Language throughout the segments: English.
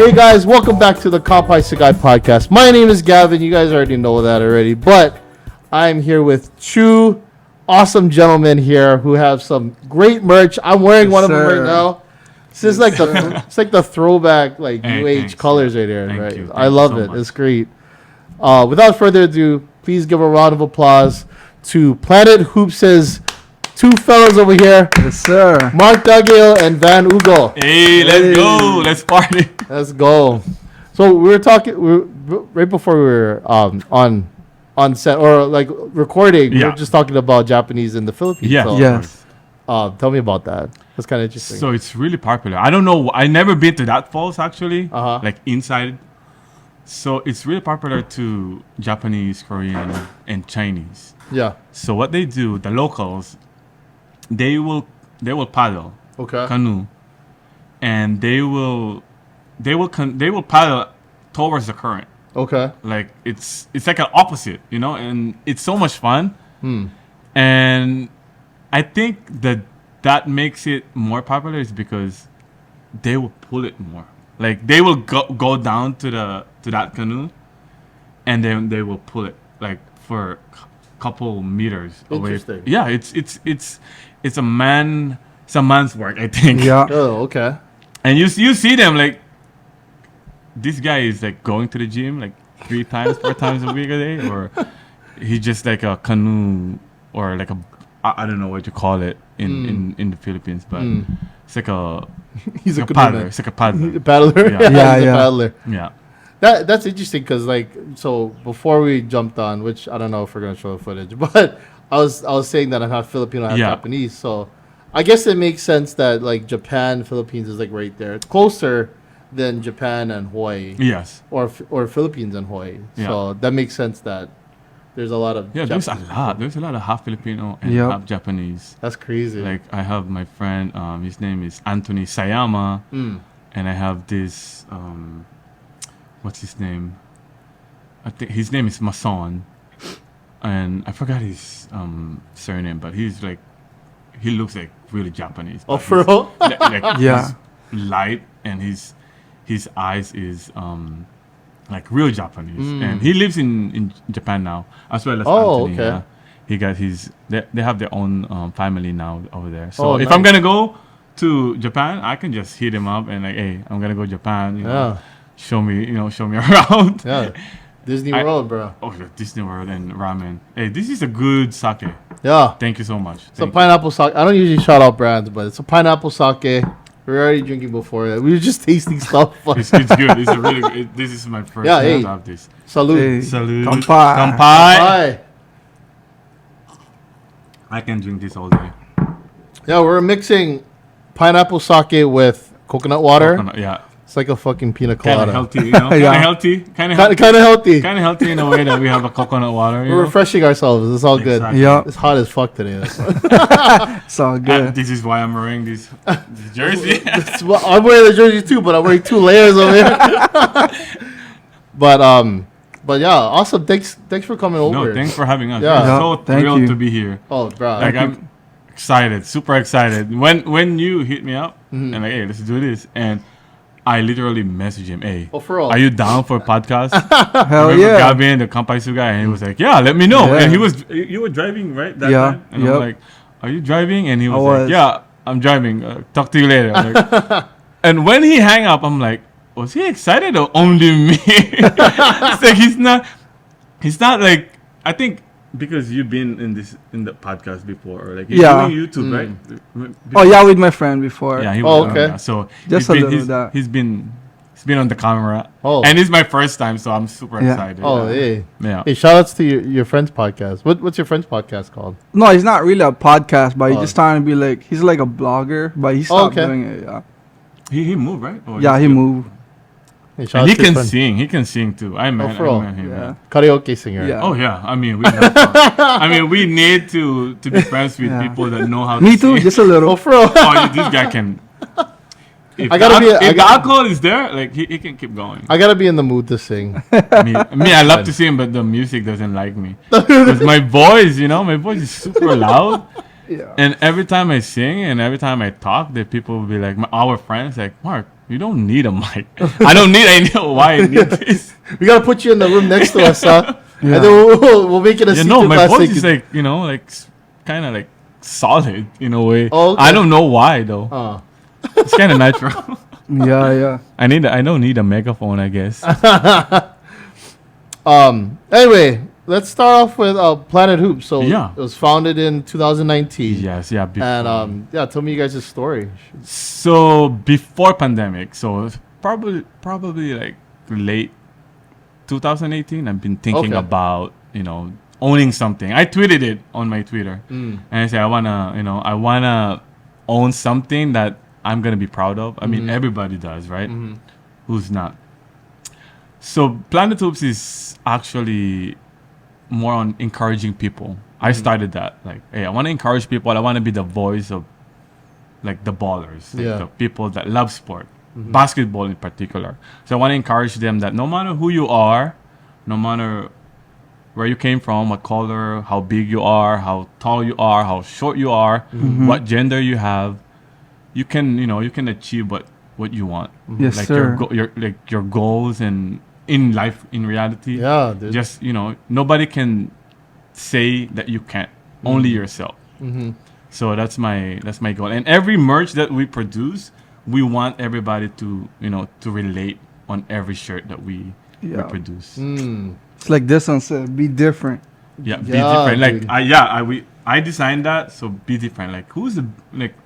Hey guys, welcome back to the Kampai Sugai podcast. My name is Gavin. You guys already know that already, but I'm here with two awesome gentlemen here who have some great merch. I'm wearing one of them right now. This is like the throwback new age colors right here, right? Thank I you love so it. much. It's great. Without further ado, please give a round of applause to Planet Hoops' two fellas over here. Yes, sir. Mark Daguio and Van Hugh. Hey, let's go. Let's party. Let's go. So we were talking right before we were on set or like recording. We Yeah. were just talking about Japanese in the Philippines. Yeah. So, Yes. tell me about that. That's kind of interesting. So it's really popular. I don't know. I never been to that falls actually. Like inside. So it's really popular to Japanese, Korean, and Chinese. Yeah. So what they do, the locals, they will paddle Okay. canoe, and they will paddle towards the current. Okay. Like it's like an opposite, and it's so much fun. And I think that makes it more popular is because they will pull it more. Like they will go down to that canoe, and then they will pull it like for couple meters away. Interesting. Yeah, it's a man's work, I think. Yeah. Oh, okay. And you see them like this guy is like going to the gym like 4 times a week a day, or he just like a canoe or like I don't know what you call it in the Philippines, but it's like a He's a paddler. It's like a paddler. paddler. Yeah. Yeah, He's a yeah. paddler. Yeah. That's interesting because so before we jumped on, which I don't know if we're gonna show the footage, but I was saying that I'm half Filipino, half Yeah. Japanese, so I guess it makes sense that like Japan, Philippines is like right there. It's closer than Japan and Hawaii, Yes. or Philippines and Hawaii. Yeah. So that makes sense that there's a lot of There's a Japanese lot. people. There's a lot of half Filipino and Yep. half Japanese. That's crazy. Like I have my friend, his name is Anthony Sayama, and I have this what's his name? I think his name is Mason, and I forgot his surname, but he looks like really Japanese. Oh, but for he's- real? like Yeah. he's light, and his eyes is like real Japanese, and he lives in Japan now as well as Oh, Anthony. okay. Yeah. He got they have their own family now over there. So Oh, if nice. I'm gonna go to Japan, I can just hit him up and like, hey, I'm gonna go to Japan. Yeah. Show me around. Yeah. Disney I- World, bro. Oh, yeah, Disney World and ramen. Hey, this is a good sake. Yeah. Thank you so much. It's a Thank you. pineapple sake. I don't usually shout out brands, but it's a pineapple sake. We were already drinking before that. We were just tasting stuff. It's good. It's a really good. This is my first Yeah, time hey. to have this. Salud. Hey. Salud. Kampai. Kampai. Hi. I can drink this all day. Yeah, we're mixing pineapple sake with coconut water. Coconut, yeah. It's like a fucking pina Kind of colada. healthy, Kind of Yeah. healthy. Kind of Kind healthy. of healthy. Kind of healthy in a way that we have a coconut water. We're refreshing ourselves. It's all good. Exactly. Yeah. It's hot as fuck today. That's why. It's all And good. this is why I'm wearing this jersey. Well, I'm wearing the jersey too, but I'm wearing 2 layers over here. But yeah, awesome. Thanks for coming over. No, thanks for having us. Yeah. I'm Yeah, so thank thrilled you. to be here. Oh, bro. Like I'm excited, super excited. When you hit me up and like, hey, let's do this, and I literally messaged him, hey, Oh, for real? are you down for a podcast? Hell Remember yeah. Gavin, the Kampai Sugai, and he was like, yeah, let me know. Yeah. And you were driving, right? That Yeah, time? And yep. I'm like, are you driving? And he was, was. like, yeah, I'm driving. Talk to you later. I'm like, and when he hang up, I'm like, was he excited or only me? It's like he's not like, I think because you've been in the podcast before, or like you're Yeah. doing YouTube, right? Oh yeah, with my friend before. Yeah, he Oh, was. okay. So Just a little of that. he's been on the camera. Oh. And it's my first time, so I'm super Yeah. excited. Oh, hey. Yeah. Hey, shout outs to your friend's podcast. What's your friend's podcast called? No, he's not really a podcast, but he's Oh. just trying to be like he's like a blogger, but he stopped okay. doing it. Yeah. He moved, right? Or Yeah, he's he still- moved. Hey, shout And he outs to your can friend. sing. He can sing too. I met for real? him. Yeah. Karaoke singer. Yeah. Oh yeah. I mean, we have fun. I mean, we need to be friends with Yeah. people that know how Me to too, sing. just a little. Oh, for real? This guy can. If I gotta the, be- if the alcohol is there, like he can keep going. I gotta be in the mood to sing. me, I love to sing, but the music doesn't like me. Because my voice, my voice is super loud. Yeah. And every time I sing and every time I talk, the people will be like, our friends, like, Mark, You don't need a mic. I don't need. I know why I need this. We gotta put you in the room next to us, huh? Yeah. And then we'll make it a You secret know, my class voice thing. is like, you know, like kind of like solid in a way. Oh, okay. I don't know why though. It's kind of natural. Yeah. I don't need a megaphone, I guess. Anyway, let's start off with Planet Hoops. So Yeah. it was founded in 2019. Yes, yeah. Before. And tell me you guys' story. So before pandemic, so it's probably like late 2018. I've been thinking Okay. about, you know, owning something. I tweeted it on my Twitter, and I said I wanna own something that I'm gonna be proud of. I mean, everybody does, right? Who's not? So Planet Hoops is actually more on encouraging people. I started that, like, hey, I want to encourage people. I want to be the voice of like the ballers, like the people that love sport, basketball in particular. So I want to encourage them that no matter who you are, no matter where you came from, what color, how big you are, how tall you are, how short you are, what gender you have, you can achieve what you want. Yes, like sir. your goals and in life, in reality. Yeah, dude. Just, nobody can say that you can't. Only yourself. So that's my goal. And every merch that we produce, we want everybody to relate on every shirt that we produce. It's like this one said, be different. Yeah, be Yeah, different. dude. Like I designed that, so be different. Like, who's the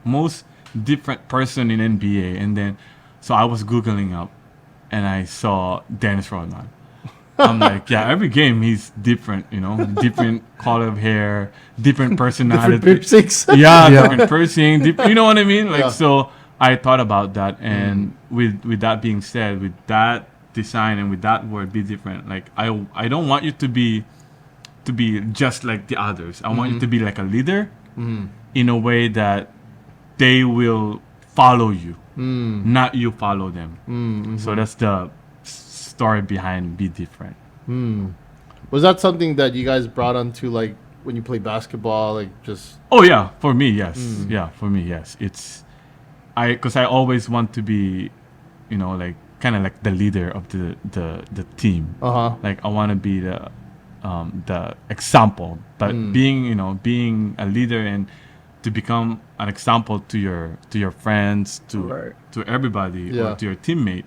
most different person in NBA? And then so I was googling up, and I saw Dennis Rodman. I'm like, yeah, every game he's different, different color of hair, different personality. Different piercings. Yeah, Yeah. different piercing. You know what I mean? Like, Yeah. so I thought about that, and with that being said, with that design and with that word, be different. Like, I don't want you to be just like the others. I want you to be like a leader in a way that they will follow you, not you follow them. So that's the story behind be different. Was that something that you guys brought onto, like, when you play basketball, like, just... Oh yeah, for me, yes. Yeah, for me, yes. Because I always want to be, like, kind of like the leader of the team. Like, I want to be the example, but being a leader and to become an example to your friends, to everybody, or to your teammate,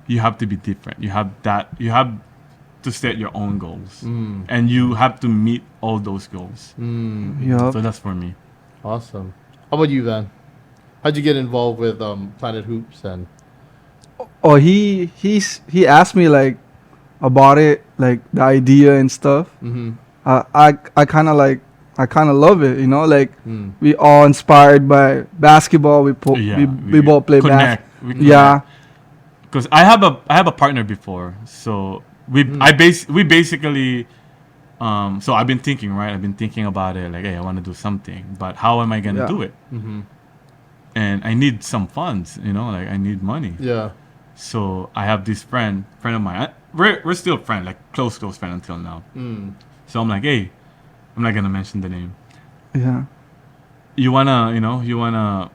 you have to be different. You have to set your own goals, and you have to meet all those goals. Yup. So that's for me. Awesome. How about you, Van? How'd you get involved with Planet Hoops? And Oh, he asked me like about it, like the idea and stuff. I kind of love it, like we all inspired by basketball. We both play connect. basketball. Yeah. Because I have a partner before, so we basically so I've been thinking about it, like, hey, I want to do something, but how am I gonna do it? And I need some funds, like I need money. yeah, So I have this friend of mine. We're still friends, like close friend until now. So I'm like, hey, I'm not gonna mention the name. Yeah. You wanna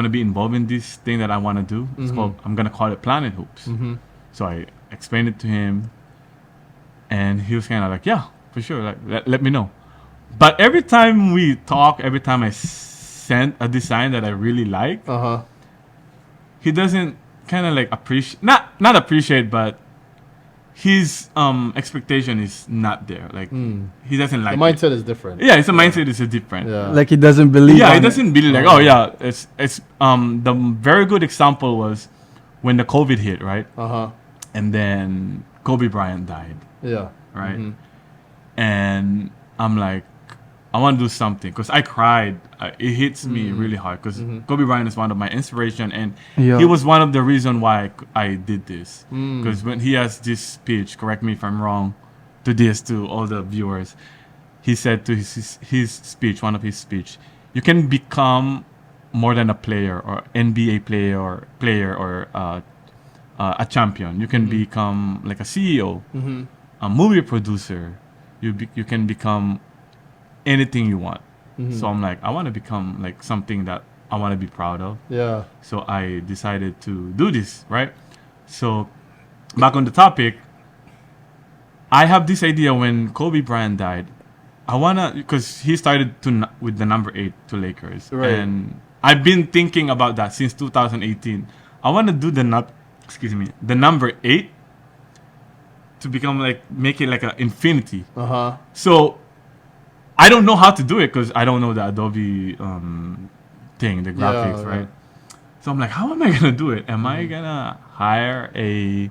be involved in this thing that I wanna do? It's called, I'm gonna call it Planet Hoops. So I explained it to him, and he was kind of like, yeah, for sure. Like, let me know. But every time we talk, every time I send a design that I really like, he doesn't kind of like appreciate, not appreciate, but his expectation is not there. Like, he doesn't like the mindset is different. Yeah, it's a mindset is different. Yeah. Like he doesn't believe. Yeah, on he it. doesn't believe, like, oh yeah, it's the very good example was when the COVID hit, right? And then Kobe Bryant died, Yeah. right? And I'm like, I want to do something, because I cried. It hits me really hard, because Kobe Bryant is one of my inspiration, and Yeah. he was one of the reason why I did this. Because when he has this speech, correct me if I'm wrong, to all the viewers, he said to his speech, one of his speech, you can become more than a player, or NBA player or a champion. You can become like a CEO, a movie producer. You can become anything you want. So I'm like, I want to become like something that I want to be proud of. Yeah. So I decided to do this, right? So back on the topic, I have this idea when Kobe Bryant died. I wanna, because he started with the number 8 to Lakers, Right. and I've been thinking about that since 2018. I want to do the number 8 to become like, make it like an infinity. So I don't know how to do it because I don't know the Adobe thing, the graphics, Yeah. right? So I'm like, how am I gonna do it? Am I gonna hire a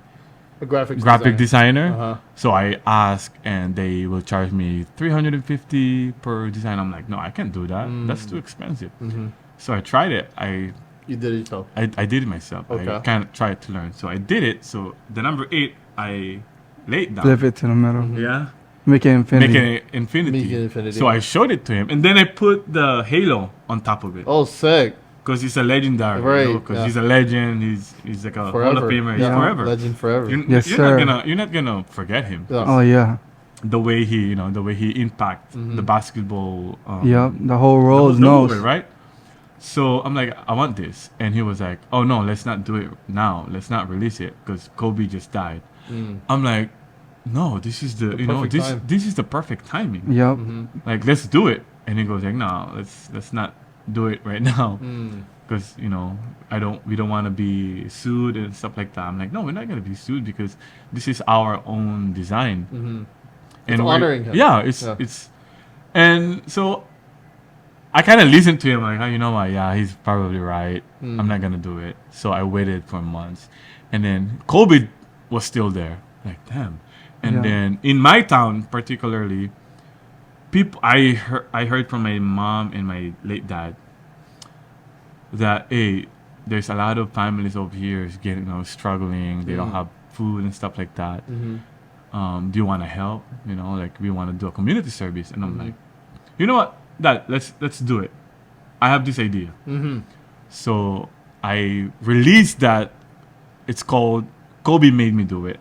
graphic designer? So I ask, and they will charge me $350 per design. I'm like, no, I can't do that. That's too expensive. So I tried it. You did it yourself. I did it myself. Okay. I kind of tried to learn. So I did it. So the number 8, I laid down. Flip it to the middle. Yeah. Make it infinity. Make it infinity. Make it infinity. So I showed it to him, and then I put the halo on top of it. Oh, sick. Because he's a legendary, Right, Because yeah. he's a legend. He's like a Hall of Forever. Famer. Yeah. He's forever. Legend forever. Yes, sir. You're not gonna forget him. Yeah. Oh yeah. The way he impact the basketball. Yep. The whole the world whole knows. world, right? So I'm like, I want this, and he was like, oh no, let's not do it now. Let's not release it because Kobe just died. I'm like, no, this is the perfect time. this is the perfect timing. Yep. Like, let's do it. And he goes like, no, let's not do it right now. Because we don't want to be sued and stuff like that. I'm like, no, we're not gonna be sued because this is our own design, It's we're- honoring him. Yeah, Yeah. it's, and so I kind of listened to him like, oh, you know what? Yeah, he's probably right. I'm not gonna do it. So I waited for months, and then Kobe was still there. Like, damn. And Yeah. then in my town, particularly, I heard from my mom and my late dad that, hey, there's a lot of families over here getting struggling. They don't have food and stuff like that. Do you want to help? Like, we want to do a community service. And I'm like, you know what, Dad, let's do it. I have this idea. So I released that. It's called Kobe Made Me Do It.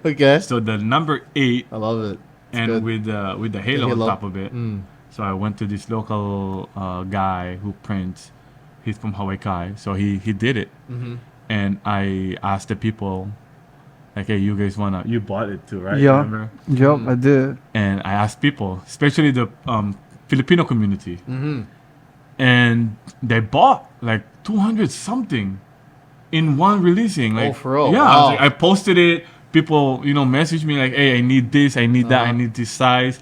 Okay. So the number 8, I love it. It's and good. with the halo on halo. top of it. So I went to this local guy who prints. He's from Hawaii, so he did it. And I asked the people, like, hey, you guys you bought it too, right? Yeah. Remember? Yep. I did. And I asked people, especially the Filipino community, and they bought like 200 something in one releasing. Like, for real? Yeah, Wow. I posted it. People, message me like, hey, I need this, I need that, I need this size.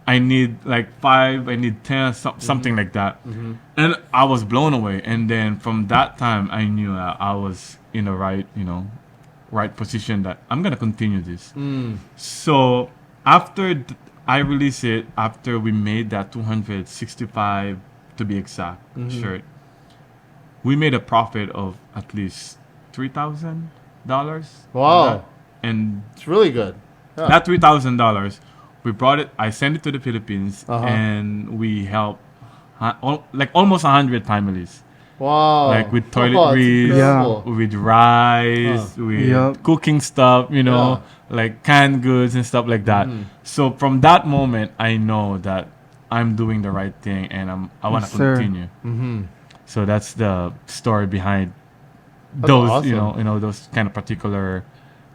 I need like 5, I need 10, something like that. And I was blown away. And then from that time, I knew that I was in the right position that I'm going to continue this. So after I released it, after we made that 265, to be exact, shirt, we made a profit of at least $3,000. Wow. And It's really good. Yeah. that $3,000, we brought it. I sent it to the Philippines, Uh-huh. and we helped like almost 100 families, Wow. like with Oh, it's toiletries, incredible. with rice, with Yep. cooking stuff, Yeah. like canned goods and stuff like that. So from that moment, I know that I'm doing the right thing, and I want to Yes, sir. continue. So that's the story behind That's those, awesome. those kind of particular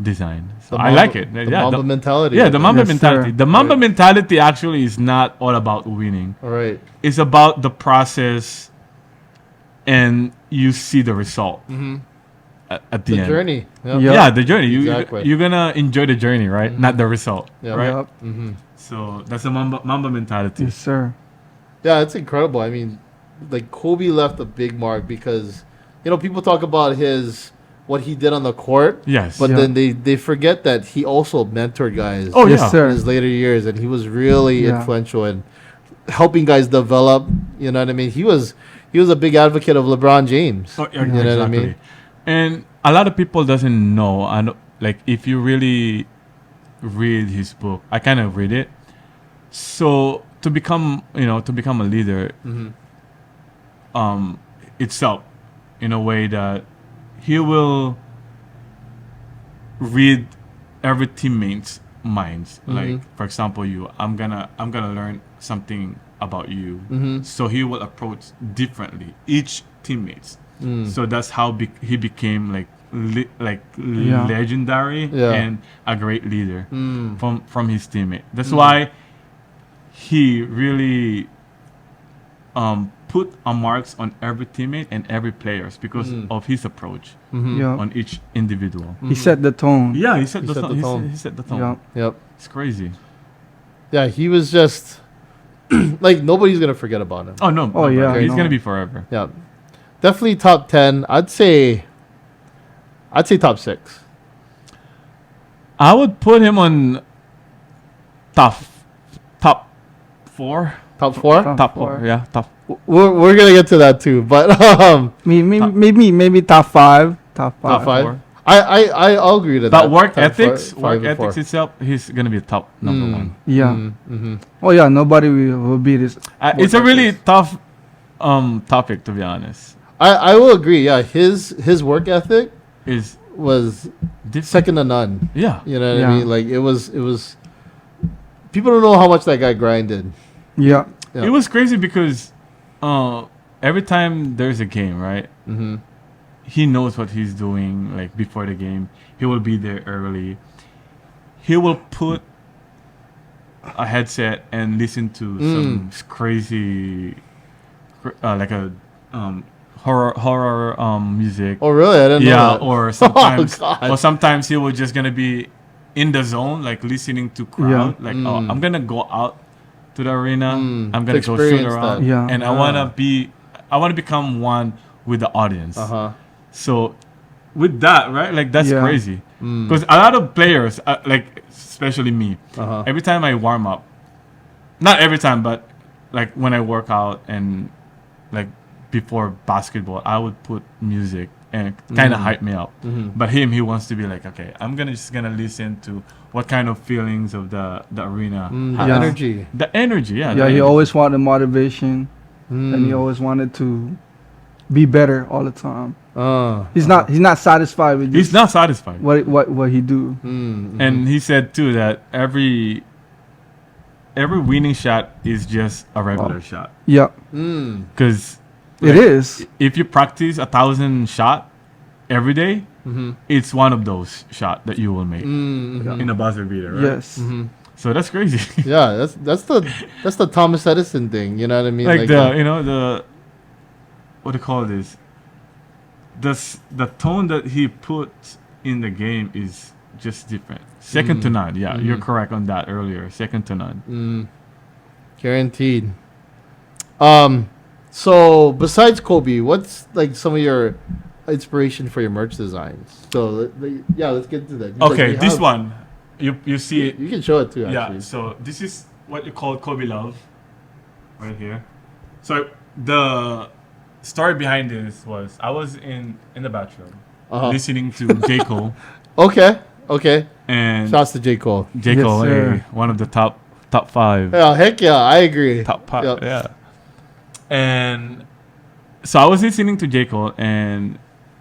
design. So The I Mamba- like it. The Yeah, Mamba mentality. yeah, the Mamba Yes, mentality. sir. The Mamba mentality actually is not all about winning. All right. It's about the process, and you see the result at the The end. journey. Yeah. Yeah. Yeah, the journey. Exactly. You're gonna enjoy the journey, right? Not the result, Yeah. right? Yep. So that's the Mamba mentality. Yes, sir. Yeah, it's incredible. I mean, like, Kobe left a big mark because, people talk about what he did on the court, Yes. but Yeah. then they forget that he also mentored guys Oh Yes, yeah. sir. in his later years, and he was really Yeah. influential in helping guys develop. You know what I mean? He was a big advocate of LeBron James. Oh, yeah, You know exactly. what I mean? And a lot of people doesn't know. And like, if you really read his book, I kind of read it. So to become a leader, itself, in a way that he will read every teammate's minds. Like, for example, I'm gonna learn something about you. So he will approach differently each teammates. So that's how he became like legendary and a great leader from his teammate. That's why he really put a marks on every teammate and every players because of his approach on each individual. He set the tone. Yeah, he set the tone. He set the tone. Yep. It's crazy. Yeah, he was just like nobody's gonna forget about him. Oh no. Oh, yeah, He's no. gonna be forever. Yeah, definitely top 10. I'd say top 6. I would put him on top 4. Top 4. Top 4. Yeah, top. We're gonna get to that too, but Maybe top 5. Top 5. top 5. four. I'll agree to that. But work Top ethics, five work and four. ethics itself, he's gonna be top number 1. Yeah. Oh yeah, nobody will beat this. It's a really tough topic, to be honest. I will agree. Yeah, his work ethic Is was different. second to none. Yeah. You know what Yeah. I mean? Like it was. People don't know how much that guy grinded. Yeah. Yeah. It was crazy because every time there's a game, right? Mm-hmm. He knows what he's doing. Like before the game, he will be there early. He will put a headset and listen to some crazy, like a horror music. Oh really? I didn't know that. Or sometimes, God. or sometimes he was just gonna be in the zone, like listening to crowd. Like, oh, I'm gonna go out to the arena. I'm gonna go shoot experience around, that. Yeah. and I wanna become one with the audience. So, with that, right? Like that's Yeah. crazy. Because a lot of players, like especially me, Uh-huh. every time I warm up, not every time, but like when I work out and like before basketball, I would put music and kind of hype me up. But he wants to be like, okay, I'm just gonna listen to what kind of feelings of the arena. The has. Yeah. energy. The energy, yeah. Yeah, the he energy. always wanted motivation, and he always wanted to be better all the time. He's not satisfied with He's just not satisfied. what he do. And he said too that every winning shot is just a regular shot. Yeah, Because it is. if you practice 1,000 shot every day, it's one of those shot that you will make in a buzzer beater, right? Yes. So that's crazy. Yeah, that's the Thomas Edison thing. You know what I mean? like the what do you call this? The tone that he puts in the game is just different. Second to none. Yeah, you're correct on that earlier. Second to none. Guaranteed. So besides Kobe, what's like some of your inspiration for your merch designs? So let's get into that. Okay, Like, this one, you see it. You can show it too. Yeah. Actually. So this is what you call Kobe love, right here. So the story behind this was I was in the bathroom listening to J. Cole. Okay. And Shouts to J. Cole. J. Yes, Cole, sir. one of the top 5. Yeah, heck yeah, I agree. Top 5. Yep. Yeah. And so I was listening to J. Cole, and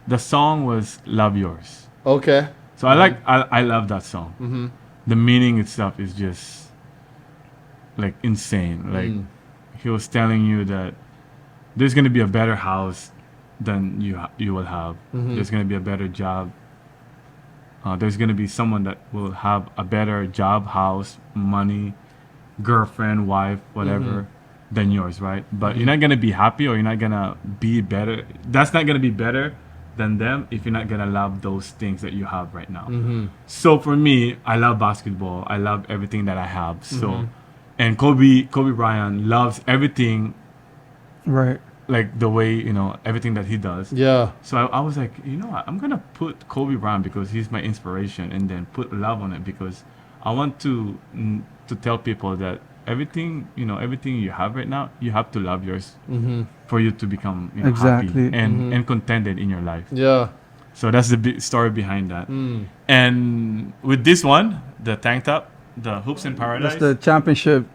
the song was "Love Yours." Okay. So I love that song. The meaning itself is just like insane. Like he was telling you that there's gonna be a better house than you will have. There's gonna be a better job. There's gonna be someone that will have a better job, house, money, girlfriend, wife, whatever, than yours, right? But you're not gonna be happy, or you're not gonna be better. That's not gonna be better than them if you're not gonna love those things that you have right now. So for me, I love basketball. I love everything that I have. So, and Kobe Bryant loves everything, Right. like the way everything that he does. Yeah. So I was like, you know what? I'm gonna put Kobe Bryant because he's my inspiration, and then put love on it because I want to tell people that everything you have right now, you have to love yours for you to become Exactly. happy and contented in your life. Yeah. So that's the big story behind that. And with this one, the tank top, the Hoops in Paradise. That's the championship.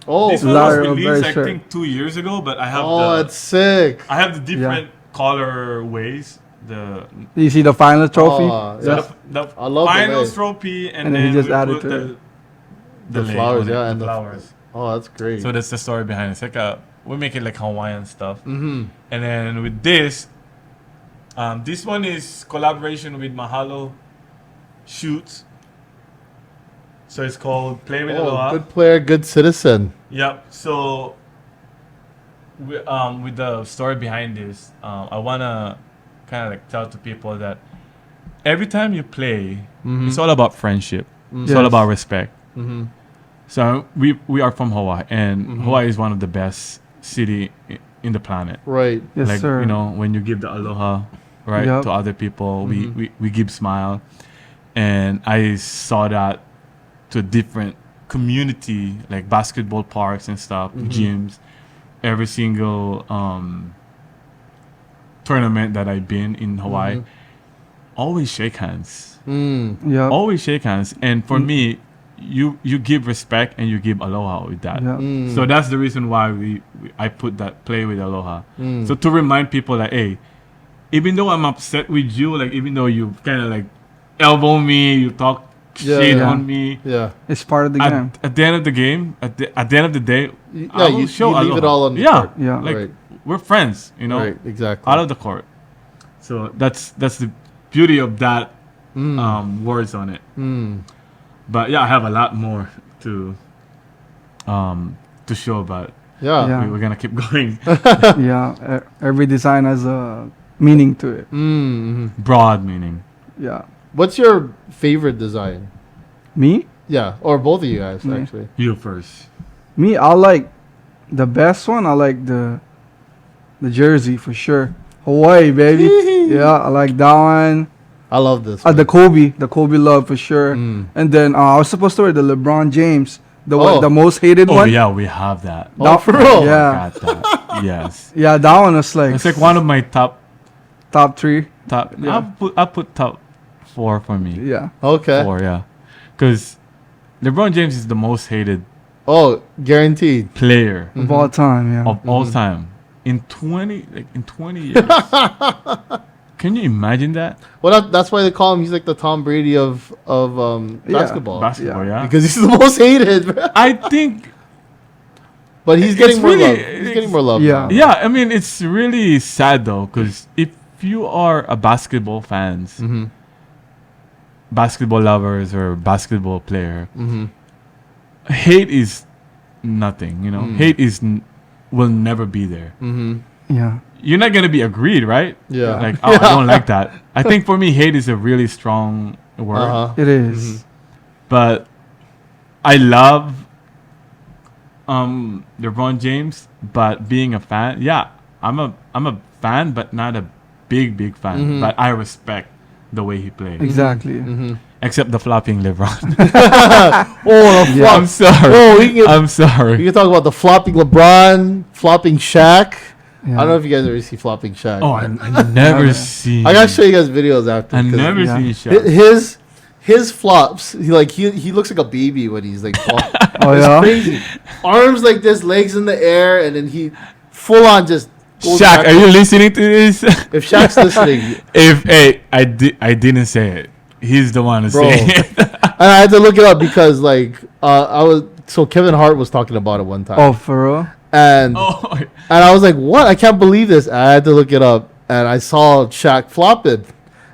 Oh, This one Lara, was very released, I sure. think, 2 years ago, but I have it's sick. I have the different color ways. The You see the final trophy? Oh, so yeah. the I love the finals way. trophy, and And then then he just we added put to it. The lei flowers, on it, yeah, the and the flowers. Oh, that's great. So that's the story behind it. It's like we make it like Hawaiian stuff. Mm-hmm. And then with this one is collaboration with MAHALO Shoots. So it's called Play with Aloha. Good player, good citizen. Yep. So with the story behind this, I wanna kind of like tell to people that every time you play, it's all about friendship. It's all Yes. about respect. Mm-hmm. So we are from Hawaii, and Hawaii is one of the best city in the planet. Right. Yes, like sir. you know, when you give the aloha, right, Yep. to other people, we give smile, and I saw that to different community like basketball parks and stuff, gyms, every single tournament that I've been in Hawaii, always shake hands. Yeah. Always shake hands. And for me, you give respect and you give aloha with that. Yeah. So that's the reason why I put that play with aloha. So to remind people that, hey, even though I'm upset with you, like even though you kind of like elbow me, you talk shit yeah. on me, Yeah. It's part of the game. at the end of the game, at the end of the day, I will you show leave aloha. it all on the yeah, court. Yeah. like Right. we're friends, you know, Right. Exactly. out of the court. So that's the beauty of that words on it. But yeah, I have a lot more to show about. Yeah. Yeah. We're gonna keep going. Yeah. Every design has a meaning to it. Mm-hmm. Broad meaning. Yeah. What's your favorite design? Me? Yeah, or both of you guys Me. actually. You first. Me, I like the best one. I like the jersey for sure. Hawaii, baby. Yeah, I like that one. I love this. The Kobe love for sure. And then I was supposed to wear the LeBron James, the Oh. the most hated Oh one. yeah, we have that. Oh, for real? Yeah. Got that. Yes. Yeah, that one was like, It's like one of my top. top 3. Yeah. I put top 4 for me. Yeah. Okay. 4, yeah. Because LeBron James is the most hated Oh, guaranteed. player Of all time, yeah. of all time. In 20 years. Can you imagine that? Well, that's why they call him. He's like the Tom Brady of basketball. Basketball, yeah. Because he's the most hated. I think, But he's It's getting more really- love. He's getting more love. Yeah. now. yeah, I mean, it's really sad though, because if you are a basketball fans, basketball lovers or basketball player, hate is nothing, you know? Hate will never be there. Yeah. You're not going to be agreed, right? Yeah. Like, oh, I don't like that. I think for me, hate is a really strong word. Uh-huh. It is. But I love LeBron James, but being a fan, yeah, I'm a fan, but not a big fan. But I respect the way he plays. Exactly. Except the flopping LeBron. Oh, the Yeah. flop. I'm sorry. Oh, I'm we sorry. can talk about the flopping LeBron, flopping Shaq. Yeah. I don't know if you guys ever see flopping Shaq. Oh, I never seen. I gotta show you guys videos after. I 'cause never Yeah. seen Shaq. his flops. He looks like a baby when he's like. Oh, it's yeah? crazy. Arms like this, legs in the air, and then he full on just. goes Shaq, back. are you listening to this? If Shaq's listening, I didn't say it. He's the one who Bro. saying it. and I had to look it up because Kevin Hart was talking about it one time, Oh, for real? and Oh, I was like, what? I can't believe this. I had to look it up, and I saw Shaq flop it,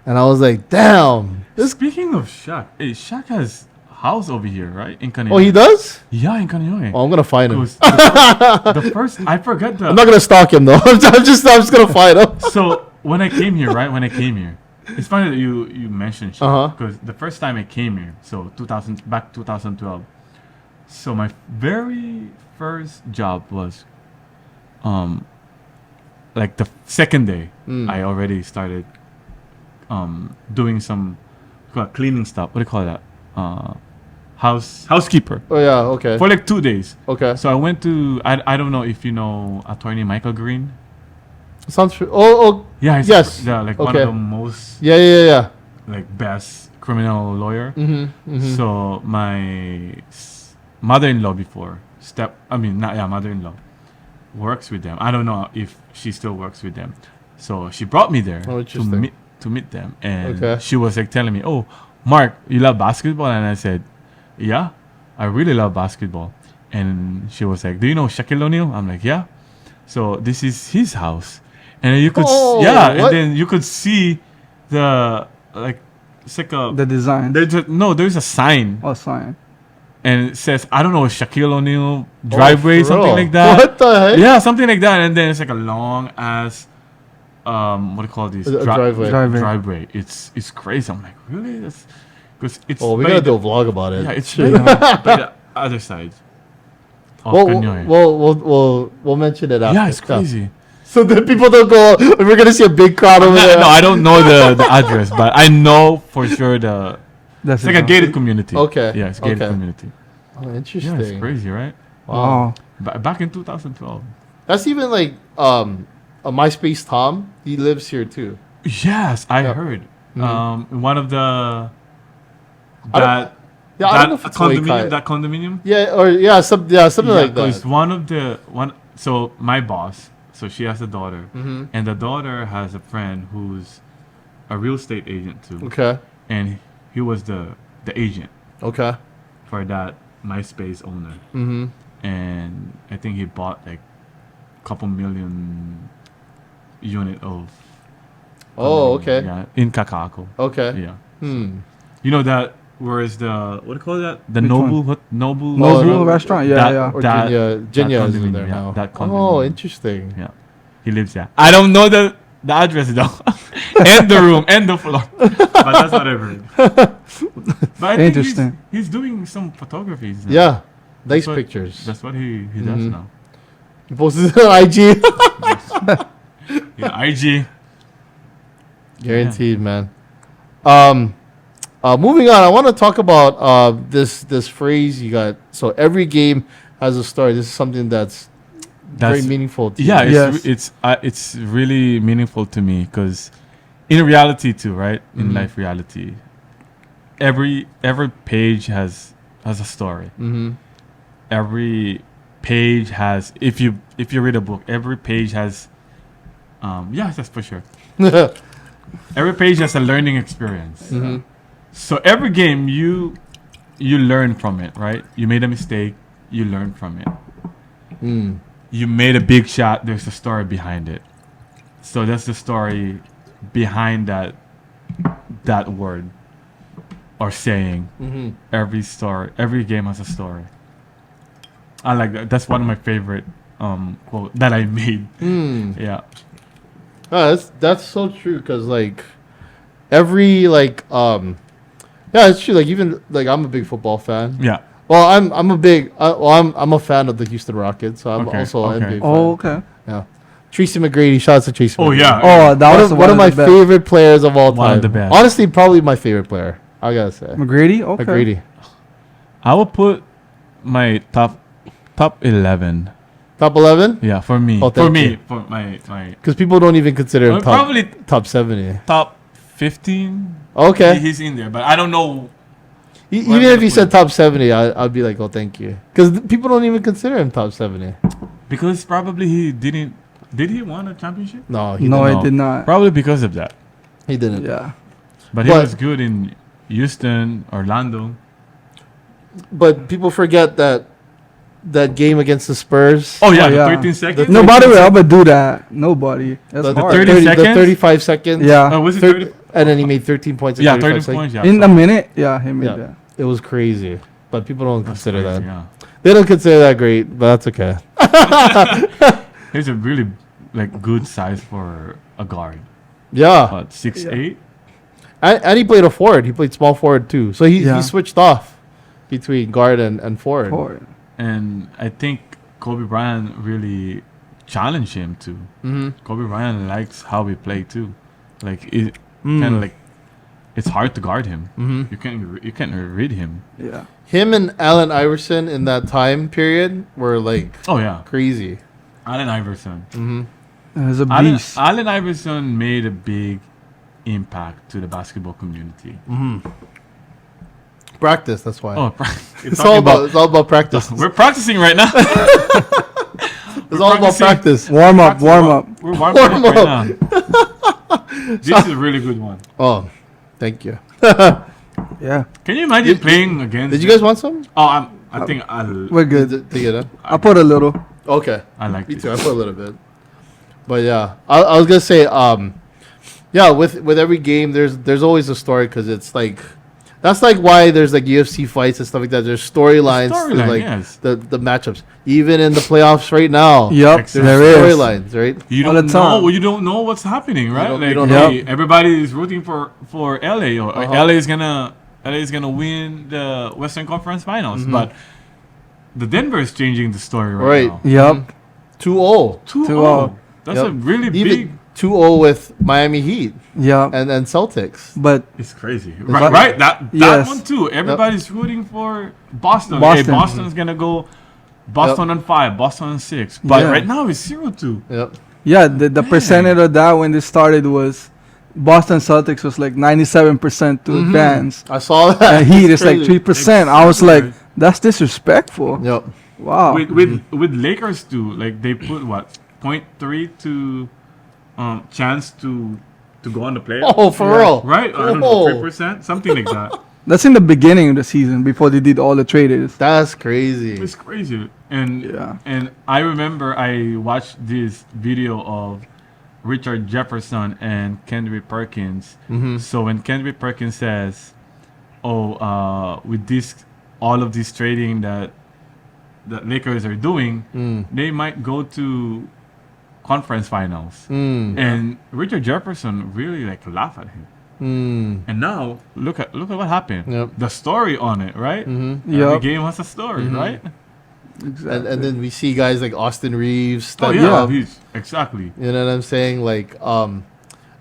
and I was like, damn. speaking of Shaq, hey, Shaq has house over here, right? In Kaneohe. Oh, he does? Yeah, in Kaneohe. Oh, I'm gonna find him. 'Cause the first, I forgot I'm not the. gonna stalk him though. I'm just gonna find him. So when I came here, right? When I came here, it's funny that you mentioned Shaq, Uh-huh. because the first time I came here, so 2012. So my very first job was, like the second day, I already started, doing some, cleaning stuff. What do you call that? Housekeeper Oh yeah. Okay. for like 2 days. Okay. So I went to, I don't know if you know attorney Michael Green. Sounds. Oh. Yeah, he's Yes. like one Okay. of the most Yeah. like best criminal lawyer. Mm-hmm. So my mother-in-law before mother-in-law works with them. I don't know if she still works with them. So she brought me there Oh, interesting. to meet them, and Okay. she was like telling me, "Oh, Mark, you love basketball?" And I said, "Yeah, I really love basketball." and she was like, "Do you know Shaquille O'Neal?" I'm like, "Yeah." So this is his house, and then you could Oh, and what? then you could see the like it's like a The design. there's a sign, Oh, sign. and it says, I don't know, Shaquille O'Neal driveway, for something real? like that. What the heck? Yeah, something like that. And then it's like a long ass, what do you call these? A driveway. Driveway. It's crazy. I'm like, really? That's because it's. Oh, we by gotta the- the- do a vlog about it. Yeah, it's Shit. by the other side. of We'll, Kanyoy. we'll mention it after. Yeah, it's crazy. So that people don't go. We're gonna see a big crowd over there. No, I don't know the address, but I know for sure That's it's like a gated community. Okay, Yeah, it's a gated okay. community. Oh, interesting. Yeah, it's crazy, right? Wow. Back in 2012. That's even like a MySpace Tom. He lives here too. Yes, I Yeah. heard. Mhm. One of the I don't- that Yeah, I don't know if it's condominium. Waikite. That condominium. Something like Because that. So my boss. So she has a daughter, Mhm. and the daughter has a friend who's a real estate agent too, Okay. and he was the agent Okay. for that MySpace owner, Mm-hmm. and I think he bought like a couple million unit of. Oh, condominium, okay. Yeah, in Kakako. Okay. Yeah. Hmm. You know that where's the what do you call that? The Which Nobu one? what Nobu Oh, Nobu no. restaurant. Yeah, That- yeah. Or That- Jinya is in condominium, there yeah, now. that Oh, condominium. interesting. Yeah. He lives there. I don't know the address though. And the room and the floor. But that's what I've heard. But I think Interesting. He's doing some photographies now. Yeah. Nice That's what- pictures. That's what he does Mhm. now. He posted it on IG. Yeah, IG. Guaranteed, man. Moving on, I want to talk about this phrase you got. So every game has a story. This is something that's very meaningful to Yeah, you. it's really meaningful to me because in reality too, right? In Mhm. life reality, every page has a story. Mm-hmm. Every page has if you read a book, every page has yeah, that's for sure. Every page has a learning experience. Mm-hmm. So every game you learn from it, right? You made a mistake, you learn from it. Mm. You made a big shot, there's a story behind it. So that's the story behind that word or saying. Mm-hmm. Every game has a story. I like that. That's one of my favorite quote that I made. Mm. Yeah. Oh, that's so true because like every yeah, it's true. Like even like I'm a big football fan. Yeah. Well, I'm a big I'm a fan of the Houston Rockets, so I'm Okay, also an okay. NBA fan. Oh, okay. Yeah, Tracy McGrady. Shout out to Tracy. Oh, McGrady. yeah. Oh, that was one of my the best. favorite players of all time. One of the best. Honestly, probably my favorite player. I gotta say, McGrady. Okay. McGrady. I will put my top 11. Top 11 Yeah, for me. Oh, For thank me. you. For my because people don't even consider him top probably top 70. top 15. Okay, He's in there, but I don't know. even if he said top 70, I'd be like, oh, thank you, because people don't even consider him top 70. Because probably he didn't. Did he win a championship? No, he No, didn't. I did not. Probably because of that. He didn't. Yeah. But he But- was good in Houston, Orlando. But people forget that game against the Spurs. Oh yeah, Oh, the yeah. 13 seconds. The Nobody will ever do that. Nobody. That's the, hard. 30 the seconds? 35 seconds. Yeah. Oh, was it 30 30? and then he made 13 points. In Yeah, 35 30 seconds. points. Yeah, In so a minute. Yeah, he made Yeah. that. It was crazy, but people don't that's consider crazy, that. Yeah. They don't consider that great, but that's okay. He's a really like good size for a guard. Yeah, What 6'8"? and he played a forward. He played small forward too, so he Yeah. switched off between guard and forward. Forward. And I think Kobe Bryant really challenged him too. Mm-hmm. Kobe Bryant likes how he played too. Like it Mm. kind of like it's hard to guard him. Mm-hmm. You can't read him. Yeah. Him and Allen Iverson in that time period were like Oh yeah, crazy. Allen Iverson. Mm-hmm. He's a Allen, beast. Allen Iverson made a big impact to the basketball community. Mm-hmm. Practice. That's why. Oh, it's all about practice. We're practicing right now. It's all about practicing. practice. Warm up. Warm up. We're warming up Warm right up. now. This is a really good one. Oh, thank you. Yeah. Can you imagine playing against? Did you guys want some? Oh, I think We're good. To get it. I put a little. Okay. I like Me it. too. I put a little bit. But yeah, I was gonna say, yeah, with every game, there's always a story because it's like, that's like why there's like UFC fights and stuff like that. There's storylines, to, like yes. the matchups. Even in the playoffs right now, Yep, Exactly. there is. storylines, right? You All don't the time. know. You don't know what's happening, right? don't- you Like, don't know. hey, everybody is rooting for LA, or Uh-huh. LA is gonna win the Western Conference Finals, but the Denver is changing the story right, Right. now. Yep. 2-0. 2-0. That's Yep. a really Even big. 2-0 with Miami Heat Yep. and Mm-hmm. Celtics. But It's crazy, But- right? That Yes. one too. Everybody's rooting for Boston. Boston. Hey, Boston's gonna go. Boston on 5, Boston on 6. But Yeah. right now it's 0-2. Yep. yeah, the percentage of that when they started was Boston Celtics was like 97% to advance. I saw that. And Heat It's is like crazy. 3%. I was like, Exactly. that's disrespectful. Yep. Wow. With Lakers too, like they put what 0.3 to chance to go on the playoffs. Oh, for real? Right? I don't know, Oh. 3%, something like that. That's in the beginning of the season before they did all the trades. That's crazy. It's crazy. And Yeah. and I remember I watched this video of Richard Jefferson and Kendrick Perkins. So when Kendrick Perkins says, "Oh, with this, all of this trading that Lakers are doing, they might go to conference finals." And Richard Jefferson really like laughed at him. And now look at what happened. Yep. The story on it, right? Every Yep. game has a story, right? Exactly. And then we see guys like Austin Reeves. Oh step yeah, up. he's exactly. You know what I'm saying? Like,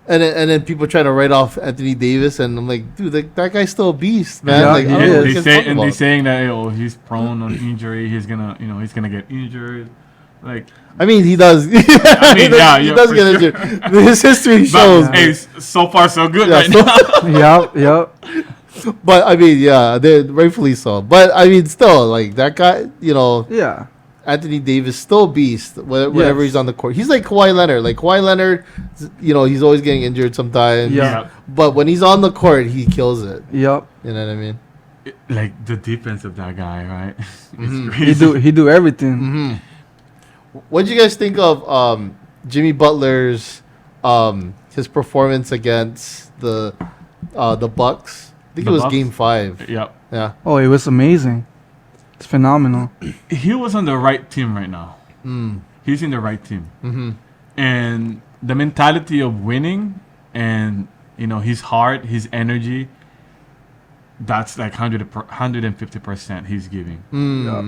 and then people try to write off Anthony Davis, and I'm like, dude, that guy's still a beast, man. Yeah, like, he I don't know what is. you They guys say talk and they about. saying that he's prone on injury. He's gonna get injured. Like, I mean, he does. mean, he yeah, he yeah, does for get sure. injured. His history shows. but, hey, so far so good Yeah, right so- now. Yep. But I mean, yeah, they rightfully so. But I mean, still, like that guy, Yeah. Anthony Davis, still a beast whenever Yes. he's on the court. He's like Kawhi Leonard. Like Kawhi Leonard, he's always getting injured sometimes. Yeah. But when he's on the court, he kills it. Yep. You know what I mean? Like the defense of that guy, right? It's He crazy. he do everything. What did you guys think of Jimmy Butler's his performance against the Bucks? I think The it was Bucks? Game 5. Yep. Yeah. Oh, it was amazing. It's phenomenal. He was on the right team right now. He's in the right team. And the mentality of winning and his heart, his energy, that's like 150% he's giving.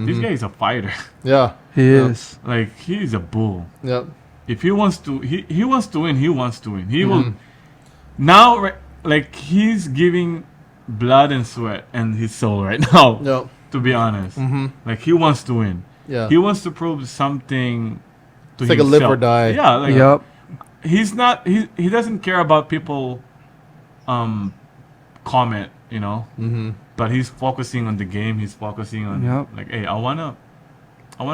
This guy is a fighter. Yeah. He is. Like, he's a bull. Yep. If he wants to, he wants to win. He wants to win. He will. Now, like, he's giving blood and sweat and his soul right now. Yep. To be honest, like, he wants to win. Yeah. He wants to prove something to It's like a himself. live or die. Yeah. Like, Yep. he's not. He doesn't care about people. Comment. But he's focusing on the game. He's focusing on Yep. like, hey, I wanna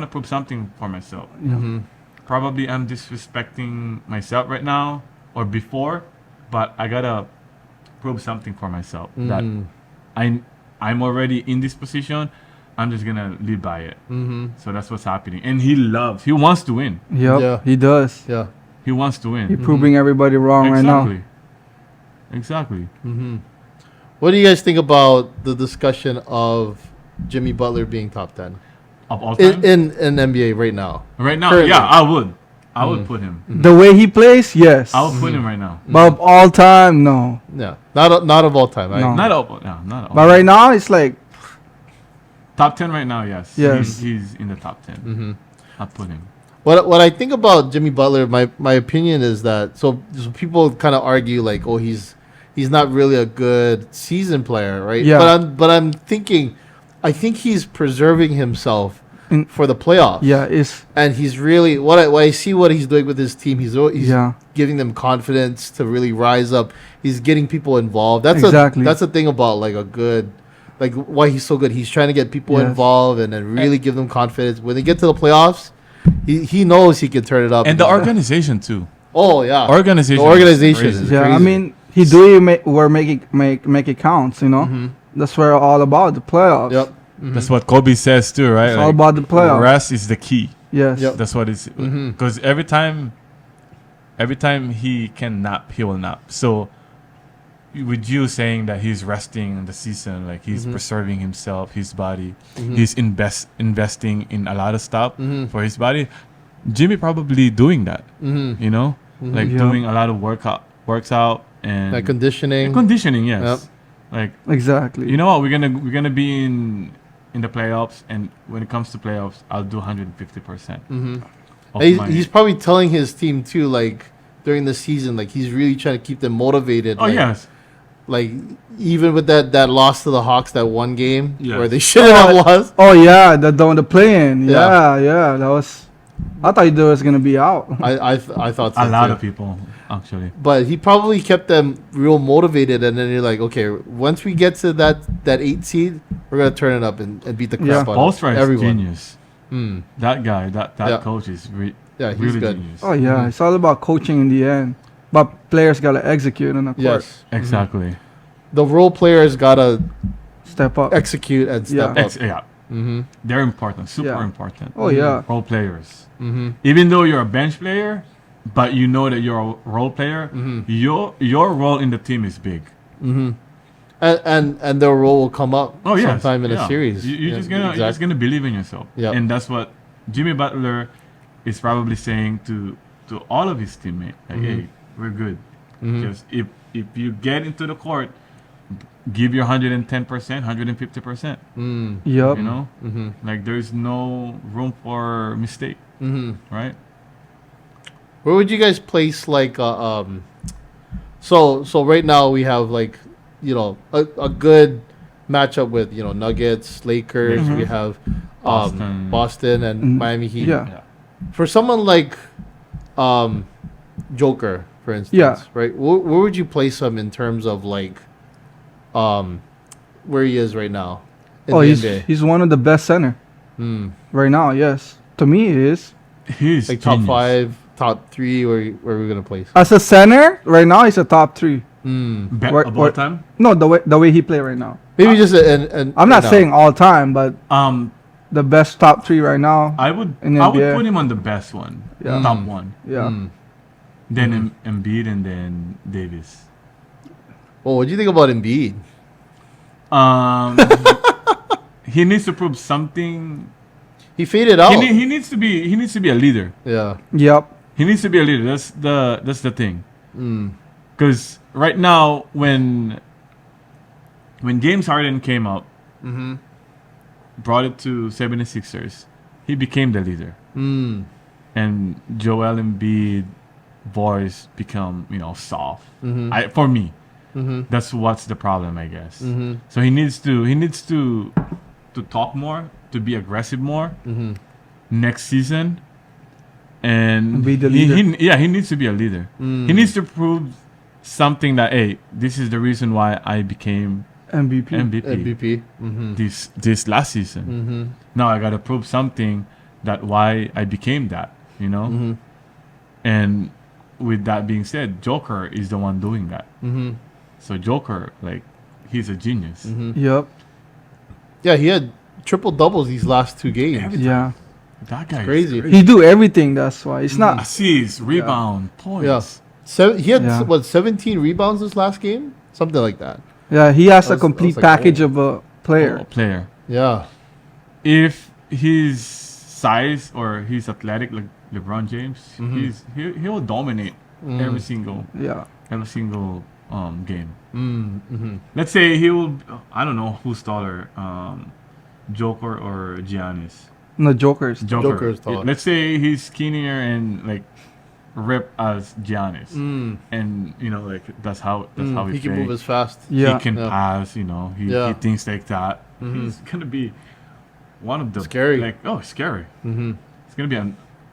prove something for myself. Mm-hmm. Probably I'm disrespecting myself right now or before, but I gotta prove something for myself that I'm already in this position. I'm just gonna live by it. So that's what's happening, and he wants to win. Yep. Yeah. He does. Yeah. He wants to He win. proving everybody wrong right now. Exactly. What do you guys think about the discussion of Jimmy Butler being top 10 Of all time, in NBA right now? right now, currently. yeah, I would put him. The way he plays, yes. I would put him right now. But of all time, no. Yeah. Not of all time. No. Not all, no, not all. But right now, it's like, Top 10 right now, yes. Yes. He's in the top 10. I'll put him. What I think about Jimmy Butler, my opinion is that so people kind of argue like, oh, he's not really a good season player, right? Yeah. But I'm thinking, I think he's preserving himself In- for the playoffs. yeah, it's, And he's really what I see what he's doing with his team. He's Yeah. giving them confidence to really rise up. He's getting people involved. Exactly. That's the thing about like a good, like why he's so good. He's trying to get people Yes. involved and then really give them confidence. When they get to the playoffs, he knows he can turn it up. And the organization too. Oh yeah, Organization. The organization is is crazy. yeah, I crazy. mean, he do it where make it counts, That's what we're all about, the playoffs. Yep. That's what Kobe says too, right? It's all about the playoff. Rest is the key. Yes. Yep. That's what it's because every time he can nap, he will nap. So with you saying that he's resting in the season, like he's preserving himself, his body, he's investing in a lot of stuff for his body. Jimmy probably doing that, you know, like doing a lot of works out and Like conditioning. conditioning. Yes, Yep. like Exactly. you know what, we're gonna be in the playoffs, and when it comes to playoffs, I'll do 150%. He's probably telling his team too, like during the season, like he's really trying to keep them motivated. Oh like, yes, like even with that loss to the Hawks, that one game Yes. where they shouldn't have lost. Oh yeah, the play-in. Yeah. Yeah, that was. I thought they was gonna be out. I thought so a lot too. of people actually. But he probably kept them real motivated, and then you're like, okay, once we get to that 8 seed, we're gonna turn it up and beat the crap out of Bolstra is everyone. genius. Mm. That guy, that Yeah. coach is Yeah, he's really good. genius. Oh yeah, it's all about coaching in the end, but players gotta execute on the court. Yes, Exactly. the role players gotta Step up. execute and step Yeah. up. Yeah, Mm-hmm. they're important, super Yeah. important. Oh yeah. Role players. Mm-hmm. Even though you're a bench player, but you know that you're a role player, your role in the team is big. Mm-hmm. And their role will come up Oh yeah, sometime in a series. You're Yeah, you're just gonna believe in yourself. Yep. And that's what Jimmy Butler is probably saying to all of his teammates. Like, hey, we're good. Just if you get into the court, give your 110%, 150%. Yup. You know, like there's no room for mistake, right? Where would you guys place like so right now we have like, you know, a good matchup with, you know, Nuggets, Lakers, we have Boston and Miami Heat. Yeah. For someone like Joker, for instance, Yeah. right? Where would you place him in terms of like where he is right now in Oh, the he's NBA? he's one of the best center right now. Yes, to me he is. He's Like top genius. 5, top 3, where are we gonna place? As a center right now, he's a top 3. Bet What- of all what- time. No, the way he play right now. Maybe just an I'm not right now. saying all time, but Um, the best top 3 right now. I would In the I would NBA. put him on the best one, Yeah. top one. Yeah. Then Embiid and then Davis. Well, what do you think about Embiid? He needs to prove something. He faded out. He needs to be a leader. Yeah. Yep. He needs to be a leader. That's the thing. Because right now, when James Harden came up, brought it to 76ers, he became the leader. And Joel Embiid voice become, you know, soft. For me, that's what's the problem, I guess. So he needs to talk more, to be aggressive more next season, and Be the leader. he needs to be a leader. He needs to prove something that, hey, this is the reason why I became MVP. MVP. this last season. Now I gotta prove something that why I became that, you know. And with that being said, Joker is the one doing that. So Joker, like, he's a genius. Yep. Yeah, he had triple doubles these last 2 games. Yeah. That guy Crazy. is crazy. He do everything. That's why it's not. Assists, rebound, points. Yeah. He had Yeah. 17 rebounds this last game, something like that. Yeah, he has a That complete was like, package of a player. Oh, player. Yeah. If his size or he's athletic like LeBron James, he'll dominate every single Yeah. game. Let's say he will. I don't know who's taller, Joker or Giannis. No jokers. Joker is taller. Let's say he's skinnier and like ripped as Giannis, and you know, like that's how he He can play. move as fast. Yeah. He can Yeah. pass. You know, he thinks like that. He's gonna be one of the Scary. Like, oh, scary. It's gonna be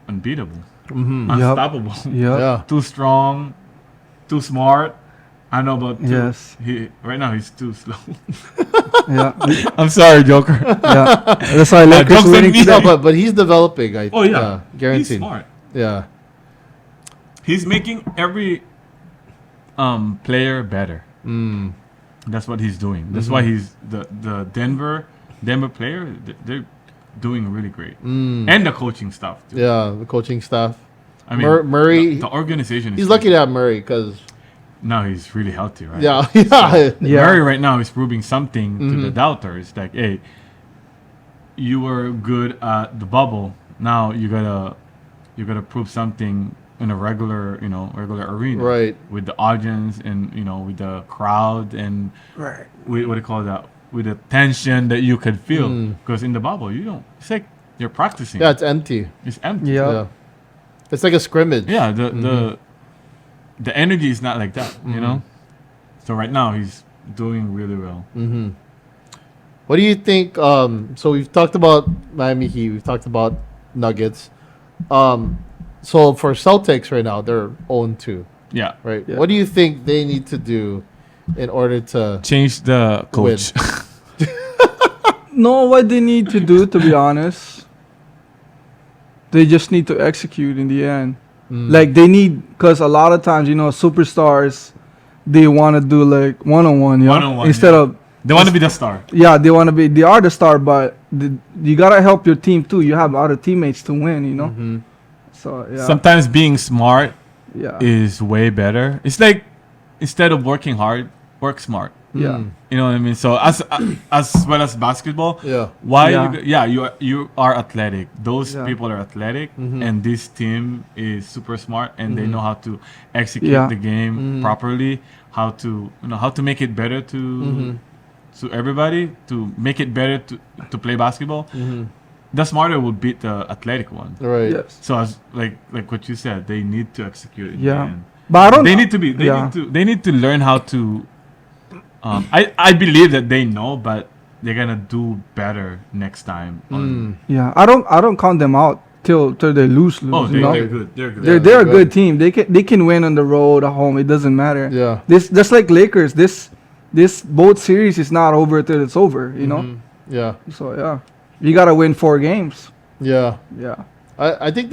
unbeatable, unstoppable. Yep. Yeah. Too strong, too smart. I know, but Yes. right now he's too slow. Yeah. I'm sorry, Joker. Yeah. That's why Lakers jokes on winning me. today. No, but he's developing. Oh yeah, guaranteed. He's smart. Yeah. He's making every player better. That's what he's doing. That's why he's the Denver Denver player, they're doing really great, and the coaching staff. Too. Yeah, the coaching staff. I mean, Murray. the organization. He's lucky to have Murray because. Now he's really healthy, right? Yeah, yeah. Murray right now is proving something to the doubters. Like, hey, you were good at the bubble. Now you gotta prove something in a regular arena, Right? With the audience and with the crowd and with what do you call that? With the tension that you could feel, because in the bubble you don't. It's like you're practicing. Yeah, it's empty. It's empty. Yeah. It's like a scrimmage. Yeah, the energy is not like that, you know. So right now he's doing really well. What do you think? So we've talked about Miami Heat. We've talked about Nuggets. So for Celtics right now, they're 0-2, Yeah, right? Yeah. What do you think they need to do in order to change the coach. No, what they need to do, to be honest, they just need to execute in the end. Like they need, because a lot of times, superstars, they want to do like one-on-one, yeah? One-on-one, Instead yeah. of, They want to be the star. yeah, they are the star, but you got to help your team too. You have other teammates to win, So, yeah. Sometimes being smart yeah. is way better. It's like instead of working hard, work smart. Yeah. You know what I mean? So as well as basketball, Yeah. why Yeah. you are athletic. Those Yeah. people are athletic, and this team is super smart, and they know how to execute Yeah. the game properly. How to make it better to everybody, to make it better to play basketball. The smarter will beat the athletic one. Right? Yes. So as like what you said, they need to execute it. Yeah. And But I don't. they need to be. Yeah. They need to learn how to. I believe that they know, but they're gonna do better next time. Yeah. I don't count them out till they lose. Oh, you know? they're good. They're good. They're they're a good. good team. They can win on the road, at home. It doesn't matter. Yeah. This just like Lakers. This both series is not over till it's over. You know. Yeah. So yeah, you gotta win 4 games. Yeah. Yeah. I think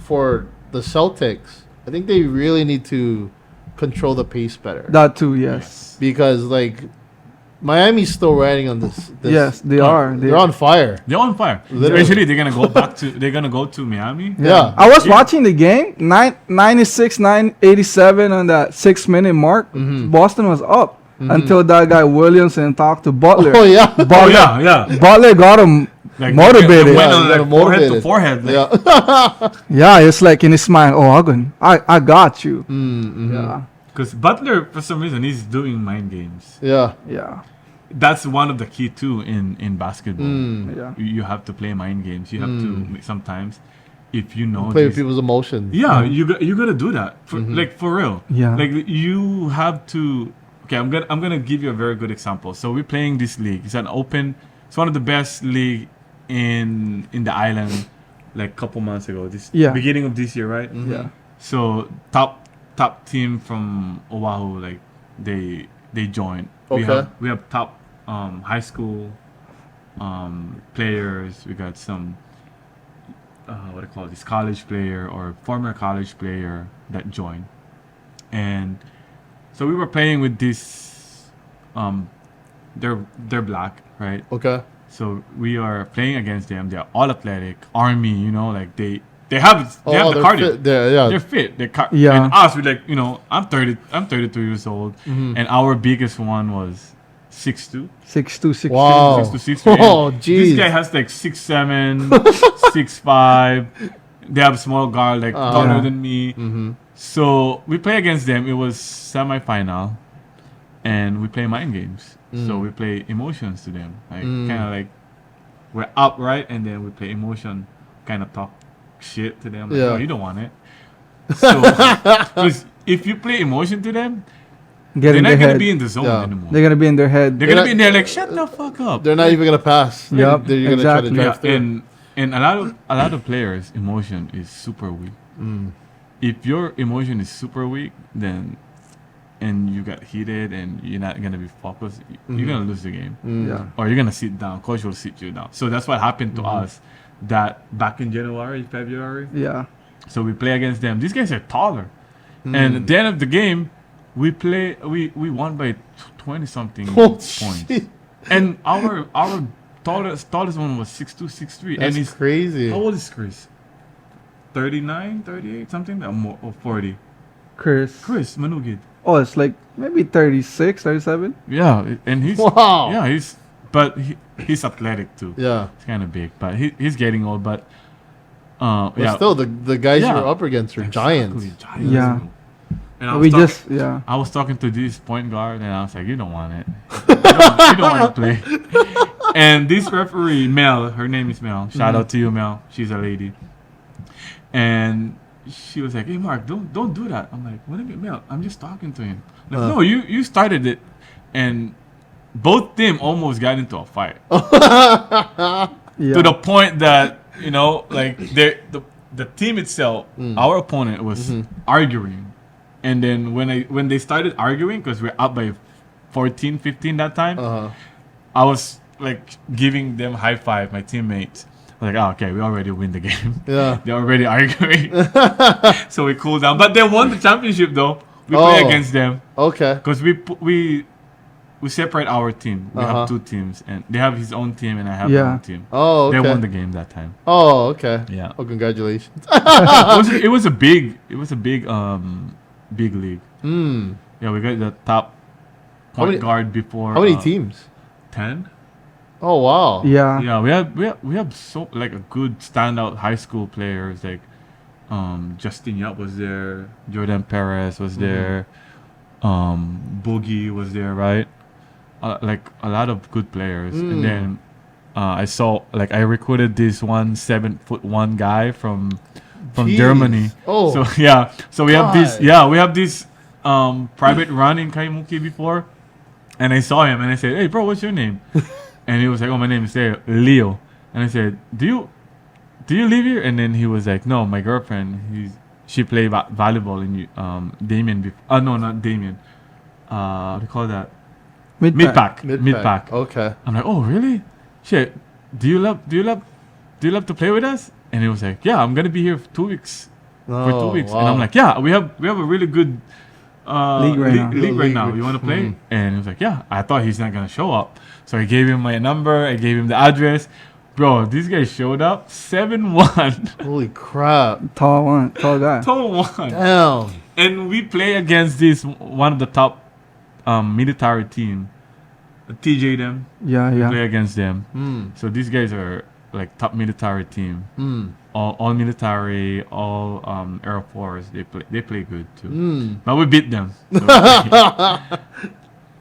for the Celtics, I think they really need to control the pace better. That too. Yes. Because like Miami's still riding on this. Yes, they are. They're on fire. They're on fire. Literally. Especially they're gonna go back to. They're gonna go to Miami. Yeah. I was watching the game. 986-987 on that 6-minute mark. Boston was up until that guy Williamson talked to Butler. Oh yeah. Oh yeah. Butler got him Like, motivated. They went Yeah, on, you like, gotta forehead motivate to it. forehead. Like, Yeah. Yeah, it's like in his mind. Oh, I got you. Yeah. Because Butler, for some reason, he's doing mind games. Yeah. Yeah. That's one of the key too in basketball. Yeah. You have to play mind games. You have to sometimes, if you know, Play with these- people's emotions. yeah, you gotta do that for real. Yeah. Like you have to. Okay, I'm gonna give you a very good example. So we're playing this league. It's It's one of the best league in the island. Like a couple months ago, beginning of this year, right? Yeah. So top team from Oahu, like they joined. Okay. We have top high school players. We got some what do you call this, college player or former college player that joined, and so we were playing with this. They're black, right? Okay. So we are playing against them. They're all athletic, army. Like they have the they're cardio. fit. They're They're fit. Yeah. And us, we like, I'm 32 years old, and our biggest one was 6'2". 6'2", 6'3". Wow. 6'2", 6'3". Oh, And jeez. This guy has like 6'7", 6'5". They have small guard, like taller Yeah. than me. So we play against them. It was semi-final, and we play mind games. So we play emotions to them, like kind of like we're up, right, and then we play emotion, kind of talk shit to them. Like, Yeah. no, you don't want it. So, because if you play emotion to them, Get they're in not their gonna head. be in the zone Yeah. anymore. They're gonna be in their head. They're gonna not- be in there like, shut the fuck up. They're not even gonna pass. Yep, They're gonna exactly. try to Yeah, drive through. and a lot of players' emotion is super weak. If your emotion is super weak, then and you got heated and you're not gonna be focused, you're gonna lose the game. Yeah. Or you're gonna sit down. Coach will sit you down. So that's what happened to us. That back in January, February. Yeah. So we play against them. These guys are taller, and at the end of the game, we won by 20 something Oh, points. shit. And our tallest one was 6'2", 6'3", and That's he's crazy. how old is Chris? 39, 38, something, or more, or 40. Chris. Chris Manugid. Oh, it's like maybe 36, 37. Yeah, and he's Wow. yeah, he's athletic too. Yeah. He's kind of big, but he's getting old. But But yeah, still, the guys Yeah. you're up against are giants. Exactly, Yeah. And I We was, just yeah. I was talking to this point guard, and I was like, "You don't want it. You don't want to play." And this referee, Mel, her name is Mel. Shout out to you, Mel. She's a lady. And she was like, "Hey, Mark, don't do that." I'm like, "What do you mean, Mel? I'm just talking to him." Like, no, you started it, and both team almost got into a fight Yeah. to the point that like the team itself, our opponent was arguing. And then when they started arguing, because we're up by 14, 15 that time, I was like giving them high five, my teammates. Like, oh, okay, we already win the game. Yeah. They're already arguing. So we cooled down. But they won the championship though. We play against them. Okay. Because we separate our team. We have two teams, and they have his own team, and I have my Yeah. own team. Oh, okay. They won the game that time. Oh, okay. Yeah. Oh, congratulations. it was a big big league. Hmm. Yeah, we got the top point many- guard before. How many teams? 10. Oh, wow. Yeah. Yeah, we have so like a good standout high school players like Justin Yap was there, Jordan Perez was there, Boogie was there, right? Like a lot of good players. And then I saw like I recruited this 7'1" guy from Jeez. Germany. Oh. So yeah, so we have this God. we have this private run in Kaimuki before, and I saw him and I said, "Hey bro, what's your name?" And he was like, "Oh, my name is Leo." And I said, "Do you live here?" And then he was like, "No, my girlfriend. She played volleyball in Damien. No, not Damien. What do you call that? Mid-pack. Okay. I'm like, "Oh, really? Shit. Do you love to play with us?" And he was like, "Yeah, I'm gonna be here for 2 weeks. For 2 weeks." wow. And I'm like, "Yeah, we have a really good League right now. league right League. now. You want to play?" And he was like, "Yeah." I thought he's not gonna show up, so I gave him my number. I gave him the address. Bro, this guy showed up 7'1", Holy crap. Tall guy. tall one, Damn. and we play against this one of the top military team, TJ them. Yeah, Play yeah. against them. Hmm. So these guys are like top military team. Hmm. All military, all Air Force. They play good too. Hmm. But we beat them. So,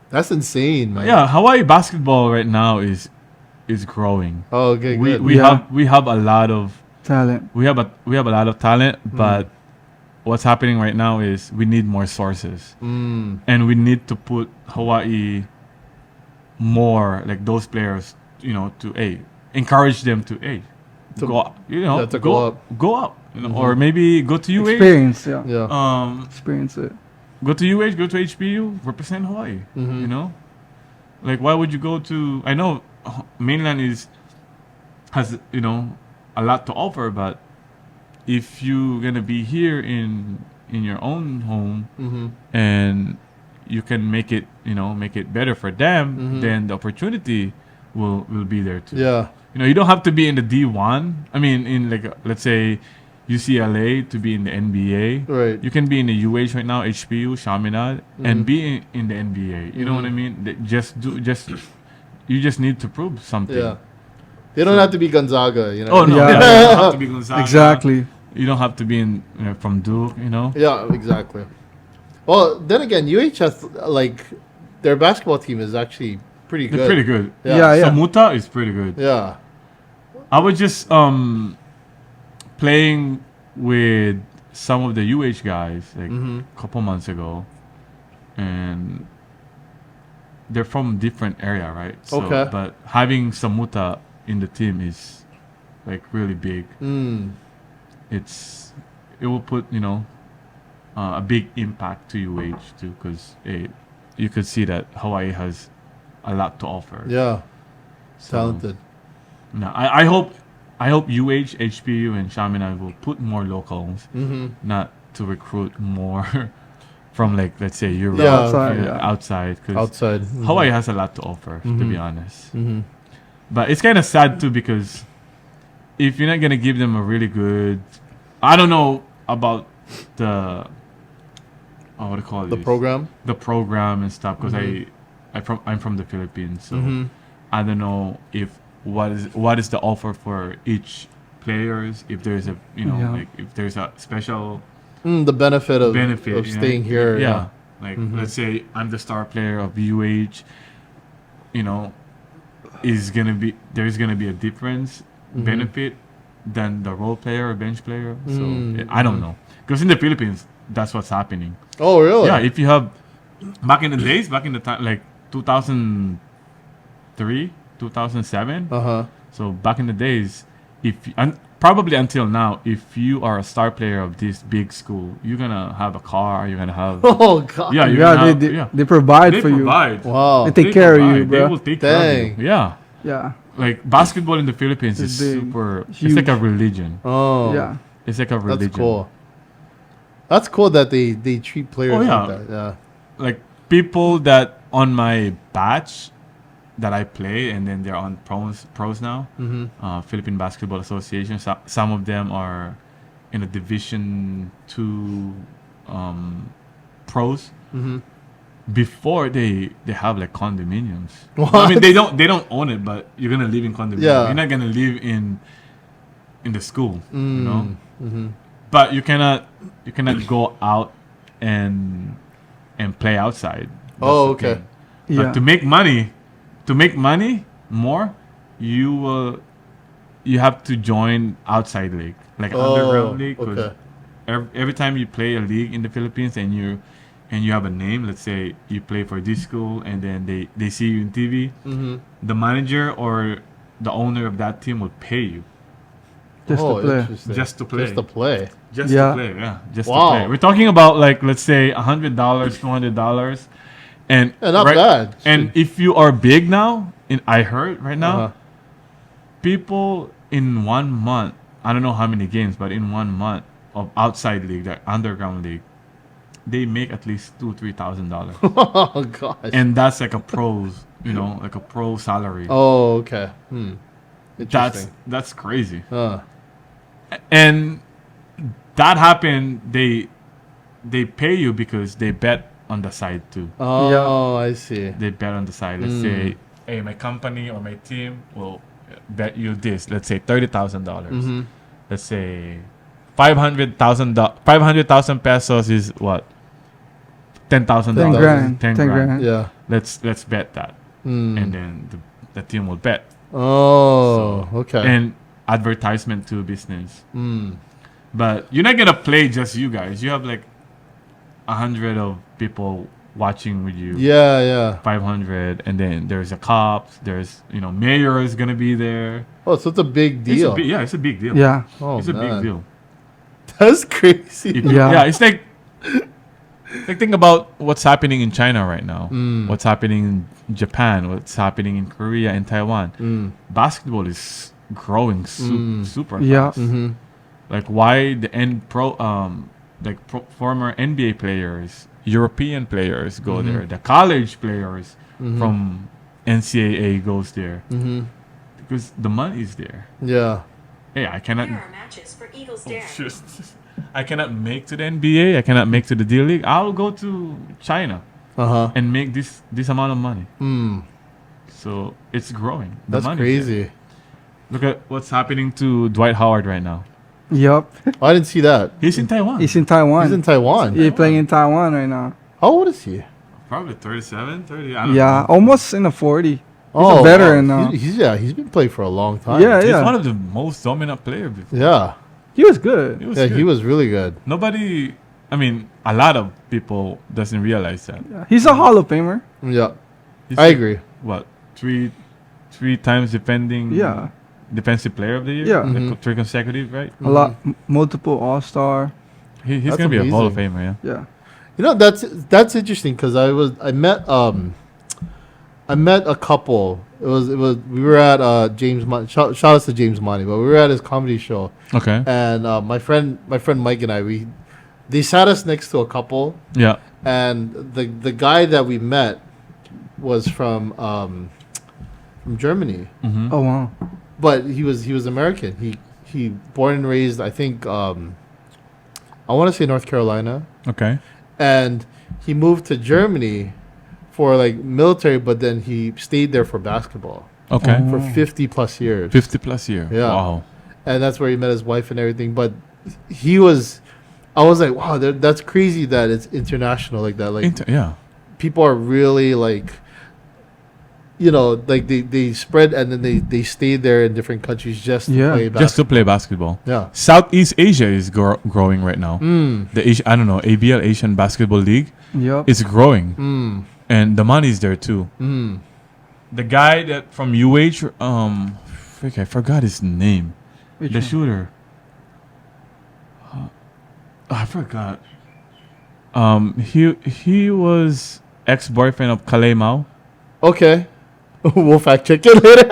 That's insane, man. yeah, Hawaii basketball right now is growing. Oh, okay, good. We have a lot of Talent. we have a lot of talent, but what's happening right now is we need more sources, Mm. and we need to put Hawaii more like those players, to encourage them to go up, to go up. go up, or maybe go to UH, Experience, yeah. Yeah. Experience it. go to UH, go to HBU, represent Hawaii. Like why would you go to? I know mainland has a lot to offer, but if you're gonna be here in your own home and you can make it better for them, then the opportunity will be there too. Yeah. You don't have to be in the D1. I mean, in like let's say UCLA to be in the NBA. Right. You can be in the UH right now, HBU, Chaminade, and be in the NBA. You know what I mean? You just need to prove something. Yeah. They don't have to be Gonzaga, Oh no, Yeah. you don't have to be Gonzaga. Exactly. You don't have to be from Duke. Yeah, exactly. Well, then again, UH has like their basketball team is actually pretty good. They're pretty good. Yeah, yeah. Samuta is pretty good. Yeah. I was just playing with some of the UH guys like a couple months ago, and they're from different area, right? So, Okay. But having Samuta in the team is like really big. Mm. It will put a big impact to UH too, because you could see that Hawaii has a lot to offer. Yeah. So, Talented. No, I hope UH, HPU, and Chaminade will put more locals, not to recruit more from like let's say Europe, Yeah, outside, outside. 'Cause outside. Hawaii has a lot to offer, to be honest. Mm-hmm. But it's kind of sad too because if you're not gonna give them a really good, I don't know about the what do you call it? The program. The program and stuff because I'm from the Philippines, so I don't know if what is the offer for each players, if there's a like if there's a special The benefit of benefit of staying here. yeah. Like let's say I'm the star player of UH, there's gonna be a difference benefit than the role player or bench player. So I don't know because in the Philippines that's what's happening. Oh, really? Yeah, if you have back in the time like 2003, 2007. So back in the days, probably until now, if you are a star player of this big school, you're gonna have a car. You're gonna have Oh God. yeah, you're Yeah, gonna have, they provide they for provide. Wow. They take care of you, They bro. will take care of Dang. you. Yeah, you. Yeah. like basketball in the Philippines is It's big, super. huge. It's like a religion. Oh. Yeah. It's like a religion. That's cool. That's cool that they treat players Oh, yeah. like that. Yeah. Like people that on my batch that I play, and then they're on pros now. Philippine Basketball Association. Some of them are in a Division 2 pros. Before they have like condominiums. I mean they don't own it, but you're gonna live in condominium. Yeah. You're not gonna live in the school, But you cannot go out and play outside. That's Oh, the okay. thing. Yeah. But to make money more, you have to join outside league, like underground league. 'Cause okay. every time you play a league in the Philippines and you have a name, let's say you play for this school, and then they see you in TV, the manager or the owner of that team will pay you Just to play. Interesting. just to play. Just to play. Just Yeah. to play, yeah. Just Wow. to play. We're talking about like let's say $100, $200, and Yeah, not bad. And if you are big now, I heard right now, Uh-huh. people in 1 month, I don't know how many games, but in 1 month of outside league, that underground league, they make at least $2,000-3,000, Oh gosh. and that's like a pros, like a pro salary. Oh, okay. Interesting. That's crazy. Uh, And that happened. They pay you because they bet on the side too. oh, I see. They bet on the side. Let's say, hey, my company or my team will bet you this. Let's say $30,000. Let's say 500,000 pesos is what? $10,000. 10 grand. 10 10 grand. grand. Yeah. Let's bet that, and then the team will bet. Oh, okay. And advertisement to business. But you're not gonna play just you guys. You have like 100 of people watching with you. yeah. 500, and then there's a cops. There's mayor is gonna be there. Oh, so it's a big deal. It's a big deal. Yeah. Oh, It's a big man. deal. That's crazy. Yeah. It's like think about what's happening in China right now. What's happening in Japan? What's happening in Korea and Taiwan? Basketball is growing super Yeah. fast. Like why the former NBA players, European players go there. The college players from NCAA goes there because the money is there. Yeah. Hey, I cannot. Here are matches for Eagles Dare. I cannot make to the NBA. I cannot make to the D League. I'll go to China and make this amount of money. So it's growing. The That's money's crazy. there. Look at what's happening to Dwight Howard right now. Yup. I didn't see that. He's in Taiwan. He's in Taiwan. He's in Taiwan. He's playing in Taiwan right now. How old is he? Probably 37, 30. I don't Yeah, know. almost in the 40. He's Oh, a veteran wow. now. He's been playing for a long time. Yeah, He's yeah. one of the most dominant players before. Yeah. He was good. He was Yeah, good. he was really good. Nobody, I mean, a lot of people doesn't realize that. Yeah. He's a Hall of Famer. Yeah. He's I like, agree. What, three times defending Yeah. defensive player of the year? Yeah. Like 3 consecutive, right? A lot, multiple All-Star. He's That's gonna be a Hall of amazing. Famer, yeah. Yeah. You know, that's interesting because I met a couple. It was we were at James shout out to James Money, but we were at his comedy show, Okay. and my friend Mike and they sat us next to a couple, Yeah. and the guy that we met was from Germany, Oh wow. but he was American. He born and raised, I think, I want to say North Carolina, Okay. and he moved to Germany for like military, but then he stayed there for basketball Okay. for 50 plus years. 50 plus year. Yeah. Wow. And that's where he met his wife and everything. But I was like, wow, that's crazy that it's international like that. Like Yeah. people are really like, like they spread and then they stay there in different countries just to Yeah. play basketball. Just to play basketball. Yeah. Southeast Asia is growing right now. The I don't know, ABL, Asian Basketball League, Yep. it's growing. And the money's there too. The guy that from UH, I forgot his name. Which The one? shooter. I forgot. He was ex-boyfriend of Kalemao. Okay. We'll fact check it later.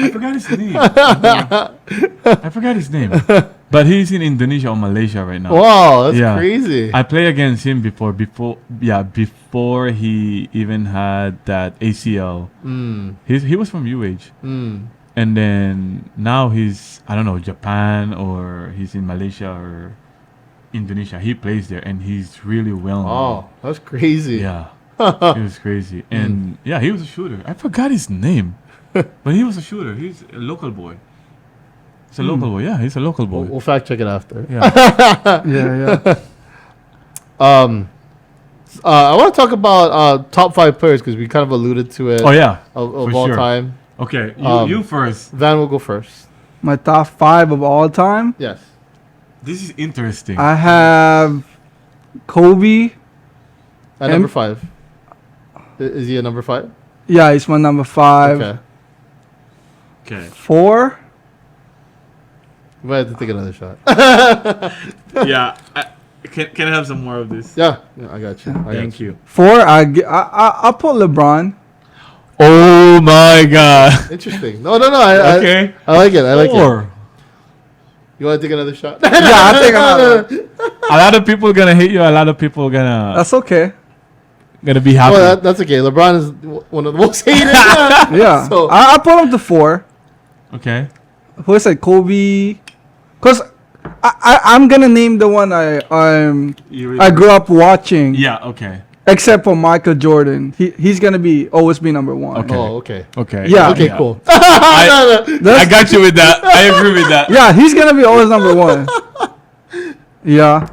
I forgot his name. I forgot his name. But he's in Indonesia or Malaysia right now. Wow, that's Yeah. crazy. I played against him before he even had that ACL. He was from UH. And then now he's, I don't know, Japan or he's in Malaysia or Indonesia. He plays there and he's really well known. Oh, that's crazy. Yeah. It was crazy. And yeah, he was a shooter. I forgot his name. But he was a shooter. He's a local boy. He's a local boy. Yeah, he's a local boy. We'll fact check it after. Yeah. Yeah. I want to talk about top 5 players because we kind of alluded to it. Oh yeah. Of for all sure. time. Okay, you first. Van will go first. My top 5 of all time. Yes. This is interesting. I have Kobe. At number 5. Is he a number 5? Yeah, he's my number 5. Okay. Okay. 4. We might have to take another shot. Yeah. Can I have some more of this? Yeah, I got you. Thank you. 4. I'll put LeBron. Oh my God. Interesting. No. I like it. I like it. 4. You want to take another shot? Yeah, I'll take another one. A lot of people gonna hate you. A lot of people gonna That's okay. be happy. Well, that's okay. LeBron is one of the most hated. Yeah. So- I'll put him to 4. Okay. Who is it? Kobe. Because I'm going to name the one I grew up watching. Yeah. Okay. Except for Michael Jordan. He's going to always be number 1. Okay. Oh, okay. Okay. Yeah. Okay, cool. I got you with that. I agree with that. Yeah, he's going to be always number 1. Yeah.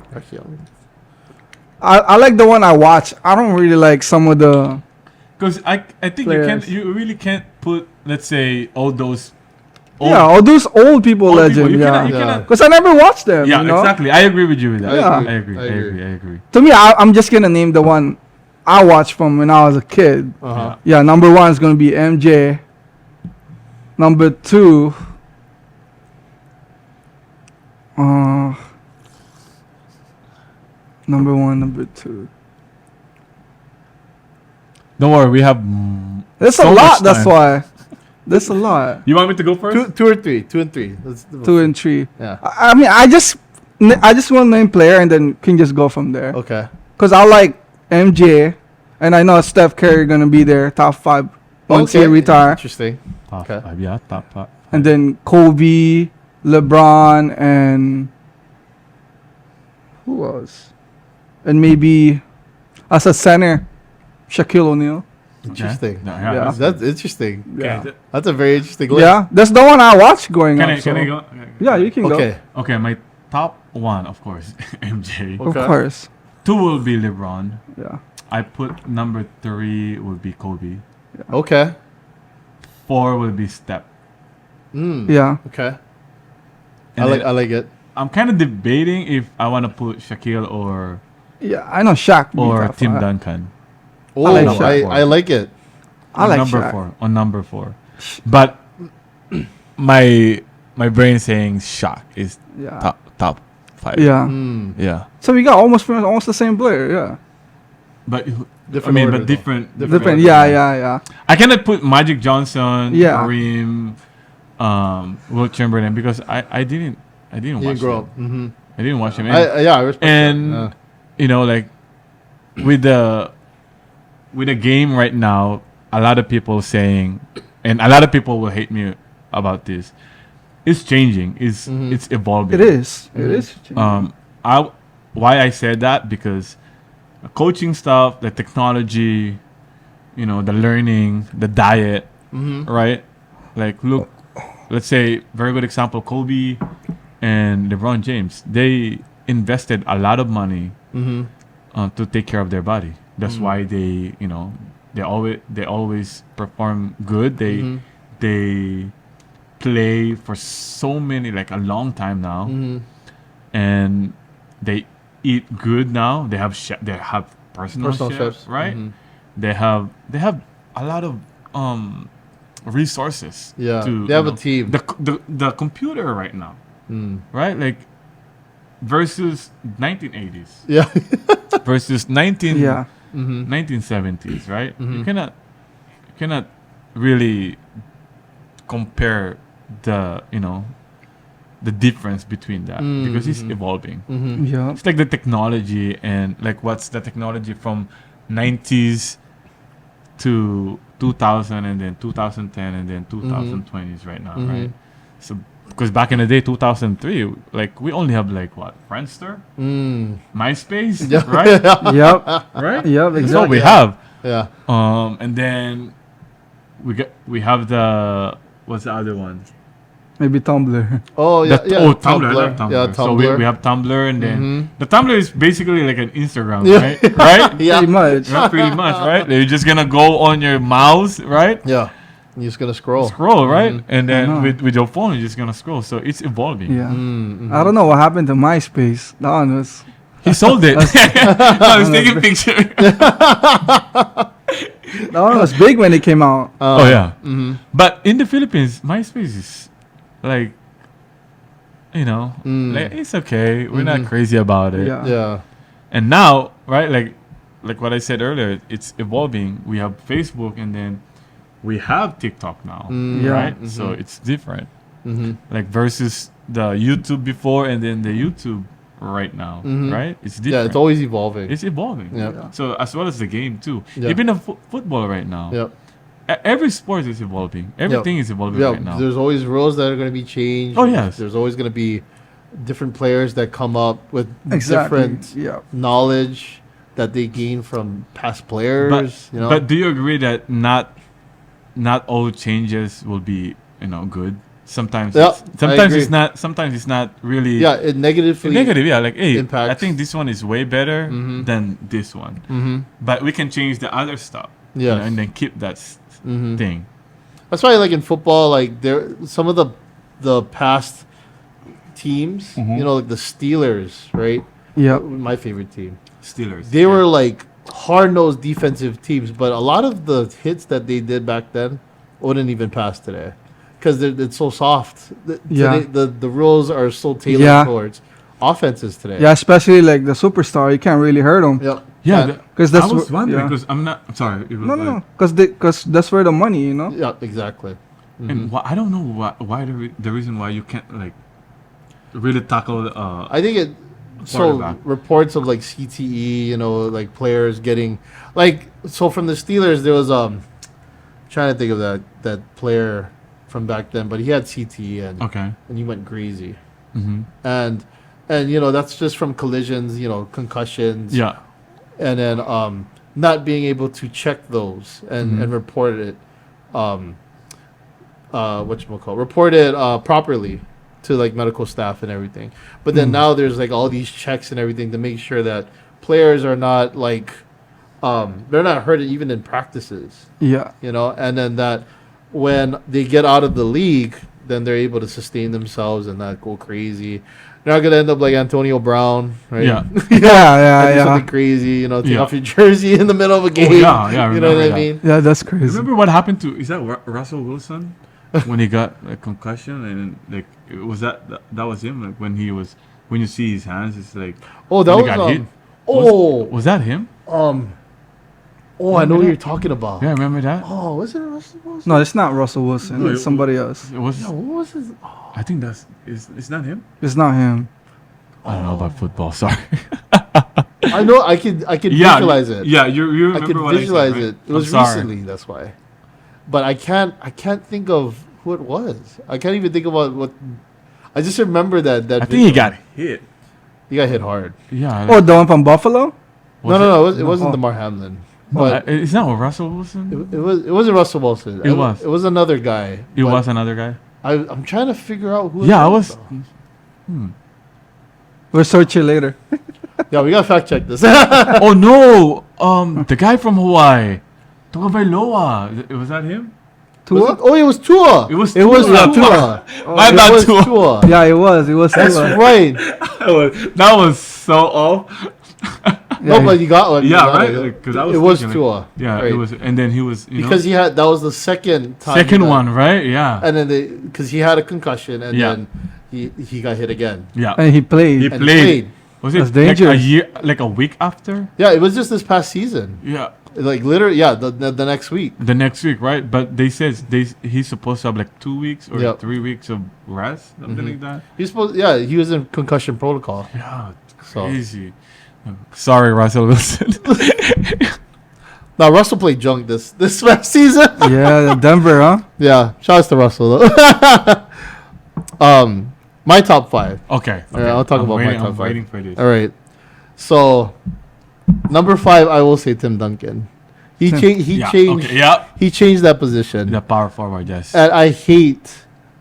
I like the one I watch. I don't really like some of the... Because I think Players. you really can't put, let's say, all those all those old people old legend. people. You Yeah. cannot. Because I never watched them. Yeah, you know? exactly. I agree with you with that. Yeah. I agree. To me, I'm just going to name the one I watched from when I was a kid. Uh-huh. Yeah, number 1 is going to be MJ. Number 2... number 1, number 2. Don't worry, we have. There's so a lot. much That's time. why. There's a lot. You want me to go first? 2 or 3. 2 and 3. Let's 2 and 3. Yeah. I mean, I just want to name player and then can just go from there. Okay. Cause I like MJ, and I know Steph Curry gonna be there, top 5 once he retire, Interesting. Top Okay. 5, yeah, top 5. and then Kobe, LeBron, and who else? And maybe as a center, Shaquille O'Neal. Interesting. Yeah. That's interesting. Yeah. That's a very interesting list. Yeah, that's the one I watched growing Can up. I so- go? Yeah, you can Okay. Okay, my top 1, of course, MJ. go. Okay. Of course. 2 will be LeBron. Yeah. I put number 3 would be Kobe. Okay. 4 will be Steph. Yeah. Okay. And then I like it. I'm kind of debating if I want to put Shaquille or Yeah, I know Shaq. be or top Tim 5. Duncan. Oh, like I Shaq. like it. I like number Shaq. 4. On number 4. But my brain saying Shaq is Yeah. top 5. Yeah. Yeah. So we got almost the same player. Yeah. But Different I mean, order, but though. different. Different. order. Yeah. I cannot put Magic Johnson, Yeah. Kareem, Wilt Chamberlain because I didn't You watch didn't grow them. up. Mm-hmm. I didn't watch him. I respect and that. you know, like with the game right now, a lot of people saying, and a lot of people will hate me about this. It's changing. It's evolving. It is. It is. Why I said that, because coaching stuff, the technology, the learning, the diet, right? Like, look, let's say, very good example, Kobe and LeBron James. They invested a lot of money to take care of their body. That's why they always perform good. They play for so many, like a long time now, and they eat good now. They have personal chefs, right? They have a lot of resources. Yeah, to, they have a team. The computer right now, right? Like versus 1980s. Yeah. Versus 1970s, right? You cannot really compare the difference between that, because it's evolving. Yeah. It's like the technology, and like what's the technology from 90s to 2000, and then 2010, and then 2020s right now, right? So because back in the day, 2003, like we only have like what, Friendster, MySpace, right? Yep. Right? Yep. That's Exactly. all we have. Yeah. And then we have the, what's the other one? Maybe Tumblr. Oh yeah. Tumblr. I love Tumblr. Yeah, Tumblr. So we have Tumblr, and then the Tumblr is basically like an Instagram, Yeah. right? Right? Yeah. Pretty much. Yeah, pretty much, right? You're just gonna go on your mouse, right? Yeah. You're just gonna scroll. Scroll, right? And then know. with your phone, you're just gonna scroll. So it's evolving. Yeah. I don't know what happened to MySpace. That one was. He sold it. I was taking picture. That one was big when it came out. Oh yeah. But in the Philippines, MySpace is like, like it's okay. We're not crazy about it. Yeah. Yeah. And now, right, like what I said earlier, it's evolving. We have Facebook, and then we have TikTok now, Yeah. right? So it's different. Like versus the YouTube before, and then the YouTube right now, right? It's different. Yeah. It's always evolving. It's evolving. Yeah. So as well as the game too. Yeah. Even the football right now. Yep. Every sport is evolving. Everything is evolving Yeah. right now. There's always rules that are going to be changed. Oh, yes. There's always going to be different players that come up with Exactly. different Yeah. knowledge that they gain from past players. But do you agree that not all changes will be good? Sometimes Yeah, sometimes I it's not. Sometimes it's not really. Yeah, it negatively. Negative, yeah. Like, hey, impacts. I think this one is way better than this one. But we can change the other stuff. Yes. And then keep that thing. That's why, like in football, like some of the past teams, like the Steelers, right? Yep. My favorite team. Steelers. They were like hard-nosed defensive teams, but a lot of the hits that they did back then wouldn't even pass today because it's so soft. Yeah. Today, the rules are so tailored Yeah. towards offenses today. Yeah, especially like the superstar, you can't really hurt them. Yep. Yeah, And- Because I that's was wondering yeah. because I'm not. Sorry. It was No, because that's where the money, yeah, exactly. And I don't know why the reason why you can't like really tackle. I think it. So Quarterback. reports of like CTE, like players getting, like, so from the Steelers there was trying to think of that player from back then, but he had CTE and he went crazy, and that's just from collisions, concussions, Yeah. and then not being able to check those and report it, report it properly to like medical staff and everything. But then now there's like all these checks and everything to make sure that players are not like they're not hurt even in practices, Yeah. and then that when they get out of the league, then they're able to sustain themselves and not go crazy. They're not gonna end up like Antonio Brown, right? Yeah. Yeah, Do yeah. something crazy, take Yeah. off your jersey in the middle of a game. yeah, I you know what remember I that. mean? Yeah, that's crazy. Remember what happened to Russell Wilson when he got a concussion, and like that was him, like when you see his hands, it's like Oh, that when he was got hit. Was that him? I know what you're talking about. Yeah, remember that? Oh, was it Russell Wilson? No, it's not Russell Wilson. No, It's somebody else. It was. Yeah, what was his? Oh, I think it's not him. It's not him. I don't know about football. Sorry. I I know. I could visualize it. Yeah, you I remember could what visualize I said, right? it. It was recently. That's why. But I can't think of who it was. I can't even think about what. I just remember that. I think he got hit. He got hit hard. Yeah. Oh, the one from Buffalo? No. It wasn't Damar Hamlin. But it's not Russell Wilson. it wasn't Russell Wilson. It was. It was another guy. It was another guy. I'm trying to figure out who. Yeah, it I was. was. We'll search it later. Yeah, we gotta fact check this. Oh no! The guy from Hawaii, Conveyed Loa. Was that him? Tua? Oh, it was Tua. It was It was Tua. Tua. My It bad, was Tua. Tua. Yeah, it was. It was That's Tua. right. That was so off. No, but you got one. Yeah, You got right. it. Because I was It was thinking, Tua. Yeah, right. it was, and then he was because he had that was the second time. second he got- one, right? Yeah, and then because he had a concussion, and Yeah. then he got hit again. yeah. And he played. He And played. Was it That's like a dangerous. year, like a week after? Yeah, it was just this past season. Yeah, Like literally, yeah, the next week. the next week, right? But they said he's supposed to have like 2 weeks or Yep. 3 weeks of rest, something like that. He's supposed, yeah, he was in concussion protocol. Yeah, it's So- crazy. Sorry, Russell Wilson. Now Russell played junk this past season. Yeah, Denver, huh? Yeah, shout out to Russell though. My top 5. Okay, Alright, I'll talk about my waiting, top I'm 5. waiting for this. All right, so number 5, I will say Tim Duncan. He Tim. changed. Okay, yeah. He changed that position. The power forward, yes. And I hate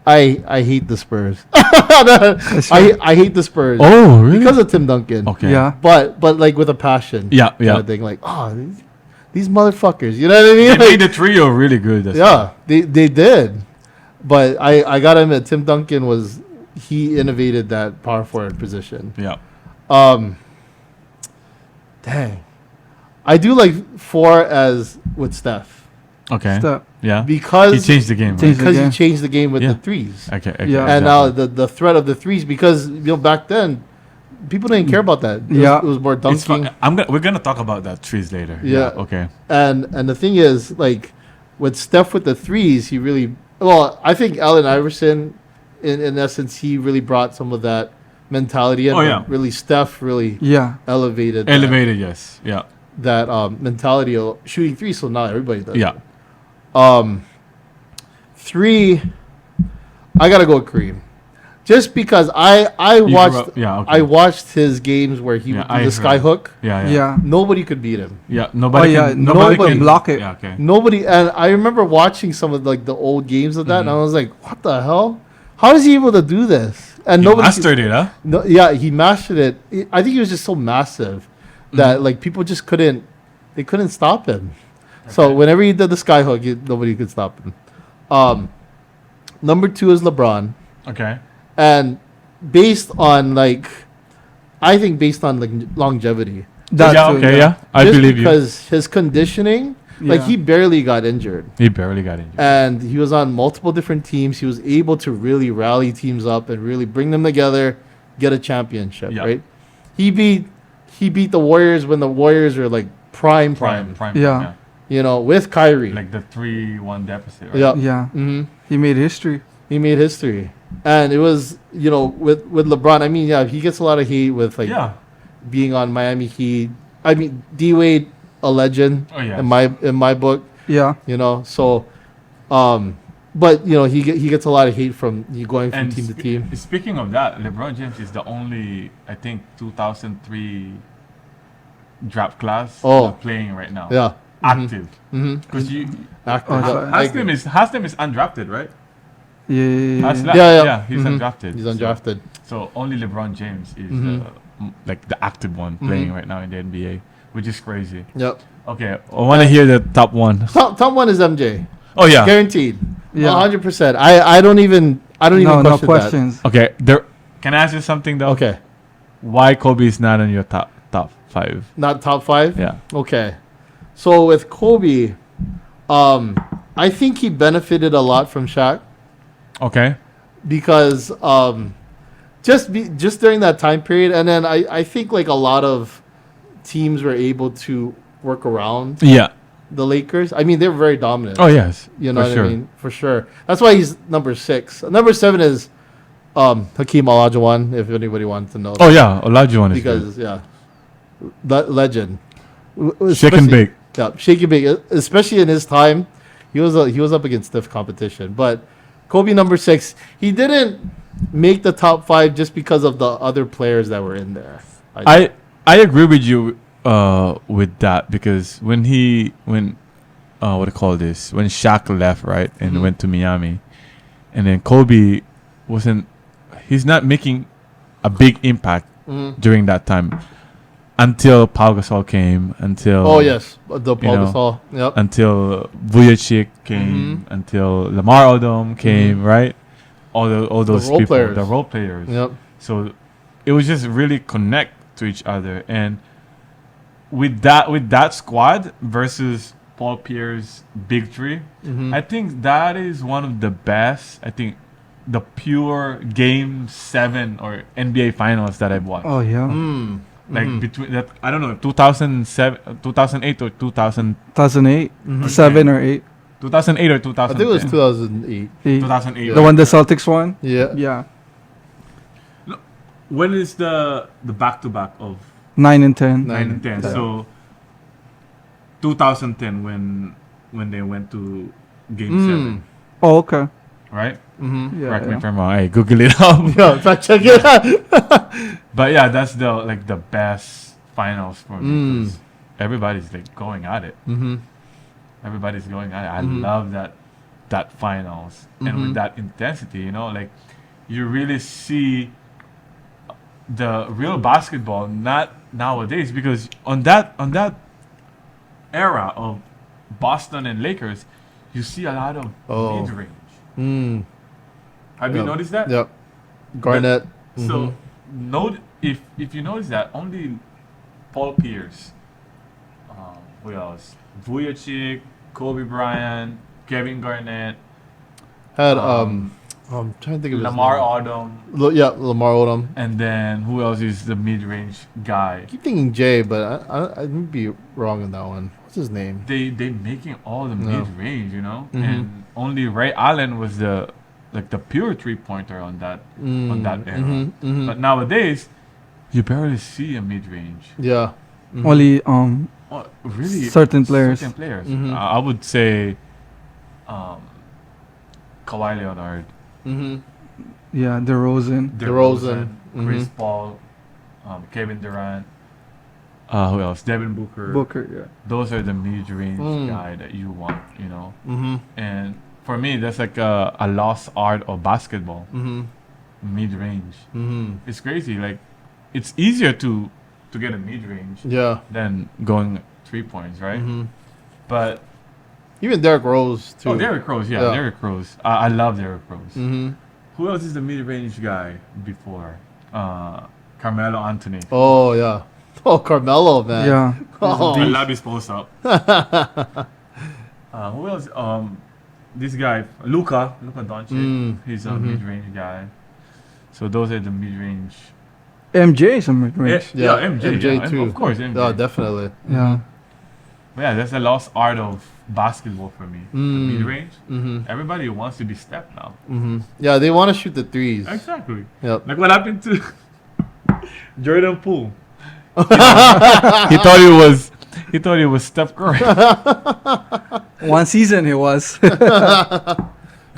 the Spurs. I hate the Spurs Oh, really? because of Tim Duncan. Okay. Yeah. But like with a passion. Yeah, kind yeah. of thing. Like, oh, these motherfuckers. You know what I They mean? made Like, the trio really good. That's yeah, they did. But I gotta admit, Tim Duncan he innovated that power forward position. Yeah. Dang. I do like 4 as with Steph Okay. Step. Yeah. because He changed the game. Right? Changed- because the he game. changed the game with Yeah. the threes. Okay. Yeah. And now exactly. the threat of the threes, because back then people didn't care about that. Yeah. It was more It's dunking. fun. We're gonna talk about that trees later. Yeah. Okay. And the thing is, like with Steph with the threes, he really I think Allen Iverson, in essence, he really brought some of that mentality in. Oh, but yeah. Really, Steph really Yeah. elevated Elevated. Yes. Yeah. that mentality of shooting threes. So now everybody does. Yeah. 3, I gotta go with Kareem, just because I You grew watched up- yeah, okay. I watched his games where he Yeah, would do I the heard. sky hook. Yeah. Yeah. Nobody could beat him. Yeah. Nobody. Oh, yeah, Can, nobody can block it. Yeah. Okay. Nobody, and I remember watching some of like the old games of that, and I Mhm. was like, "What the hell? How is he able to do this?" And You nobody mastered it, huh? No, yeah, he mastered it. I think he was just so massive that like people just couldn't stop him. So whenever he did the sky hook, nobody could stop him. Number 2 is LeBron, Okay. and based on like longevity. That yeah. too, Okay. Yeah. I Just believe you. because his conditioning, like Yeah. he barely got injured. He barely got injured. And he was on multiple different teams. He was able to really rally teams up and really bring them together, get a championship. Yeah. Right? He beat the Warriors when the Warriors were like prime. Yeah. You know, with Kyrie. Like the 3-1 deficit. Right? yeah. Yeah. hmm He made history. He made history, and it was with LeBron. I mean, yeah, he gets a lot of hate with like Yeah. being on Miami Heat. I mean, D Wade, a legend Oh yeah. in my book. Yeah. So, but he gets a lot of hate from you going from And team to team. speaking of that, LeBron James is the only, I think, 2003 draft class playing right now. Yeah. Active. Mm-hmm. Because you, Active. Oh, Yeah, sorry. I agree. Haslam is undrafted, right? Yeah. Haslam, Yeah. he's Mhm. undrafted. He's undrafted. So only LeBron James is Mhm. like the active one playing right now in the NBA, which is crazy. Yep. Okay, I want to hear the top one. Top one is MJ. Oh yeah. Guaranteed. Yeah. 100%. I don't even No question questions. Okay, there. Can I ask you something though? that. Okay. Why Kobe is not in your top 5? Not top 5? Yeah. Okay. So with Kobe, I think he benefited a lot from Shaq Okay. because just during that time period, and then I think like a lot of teams were able to work around Yeah. the Lakers. I mean, they were very dominant. Oh yes. You know for what sure. I mean? For sure. That's why he's number 6. Number 7 is Hakeem Olajuwon, if anybody wants to know. Oh yeah, Olajuwon is good. because legend. Shake and bake. Yeah, shake and bake. Especially in his time, he was up against stiff competition. But Kobe number 6, he didn't make the top 5 just because of the other players that were in there. I agree with you with that, because when what do you call this? When Shaq left, right, and went to Miami, and then Kobe he's not making a big impact during that time until Pau Gasol came, until the Paul Gasol, yep, until Vujacic came, until Lamar Odom came, right? All those role people, players. the role players. Yep. So it was just really connect to each other, and with that squad versus Paul Pierce's big three, I think that is one of the best. I think the pure Game 7 or NBA Finals that I've watched. Oh yeah. Like between that, I don't know, 2007, 2008 or 2000, 2008, 7 or 8. 2008 or I 2010. think it was 2008. 2008. The one the Celtics won. Yeah. Yeah. When is the back-to-back of 9 and 10. 9 and 10? Yeah. So 2010 when they went to Game 7, Oh okay. right? Yeah. Correct me yeah. if I'm wrong. Hey, Google it up. Yeah, fact check it out. But yeah, that's the best finals for me. 'Cause everybody's like going at it. Everybody's going at it. I love that finals, and with that intensity, like you really see the real basketball, not nowadays, because on that era of Boston and Lakers, you see a lot of mid range. Have you noticed that? Yep. Garnett. So note if you notice that only Paul Pierce, who else? Vujacic, Kobe Bryant, Kevin Garnett, Had I'm trying to think of Lamar his Odom, name. Lamar Odom. and then who else is the mid-range guy? I keep thinking Jay, but I may be wrong on that one. What's his name? They making all the mid-range, and only Ray Allen was the pure three-pointer on that era. But nowadays, you barely see a mid-range. Yeah. Only Oh, really? Certain players. Certain players. I would say Kawhi Leonard, yeah, DeRozan. DeRozan. Chris Paul, Kevin Durant. Who else? Devin Booker. Booker, yeah. Those are the mid-range guy that you want, And for me, that's like a lost art of basketball. Mid-range. It's crazy. Like, it's easier to get a mid-range Yeah. than going 3 points, right? But Even Derrick Rose too. Derrick Rose, Yeah. Derrick Rose. I love Derrick Rose. Who else is the mid-range guy before? Carmelo Anthony. Oh yeah. Oh, Carmelo, man. Yeah. Oh. I love his post up. Who else? This guy, Luka Doncic. He's a mid-range guy. So those are the mid-range. MJ is a mid-range. Yeah, MJ, MJ too. Of course, MJ. Oh, definitely. Yeah. But yeah, that's the lost art of basketball for me. The mid-range. Everybody wants to be Steph now. Yeah, they want to shoot the threes. Exactly. Yep. Like what happened to Jordan Poole. He thought he was Steph Curry. One season it was.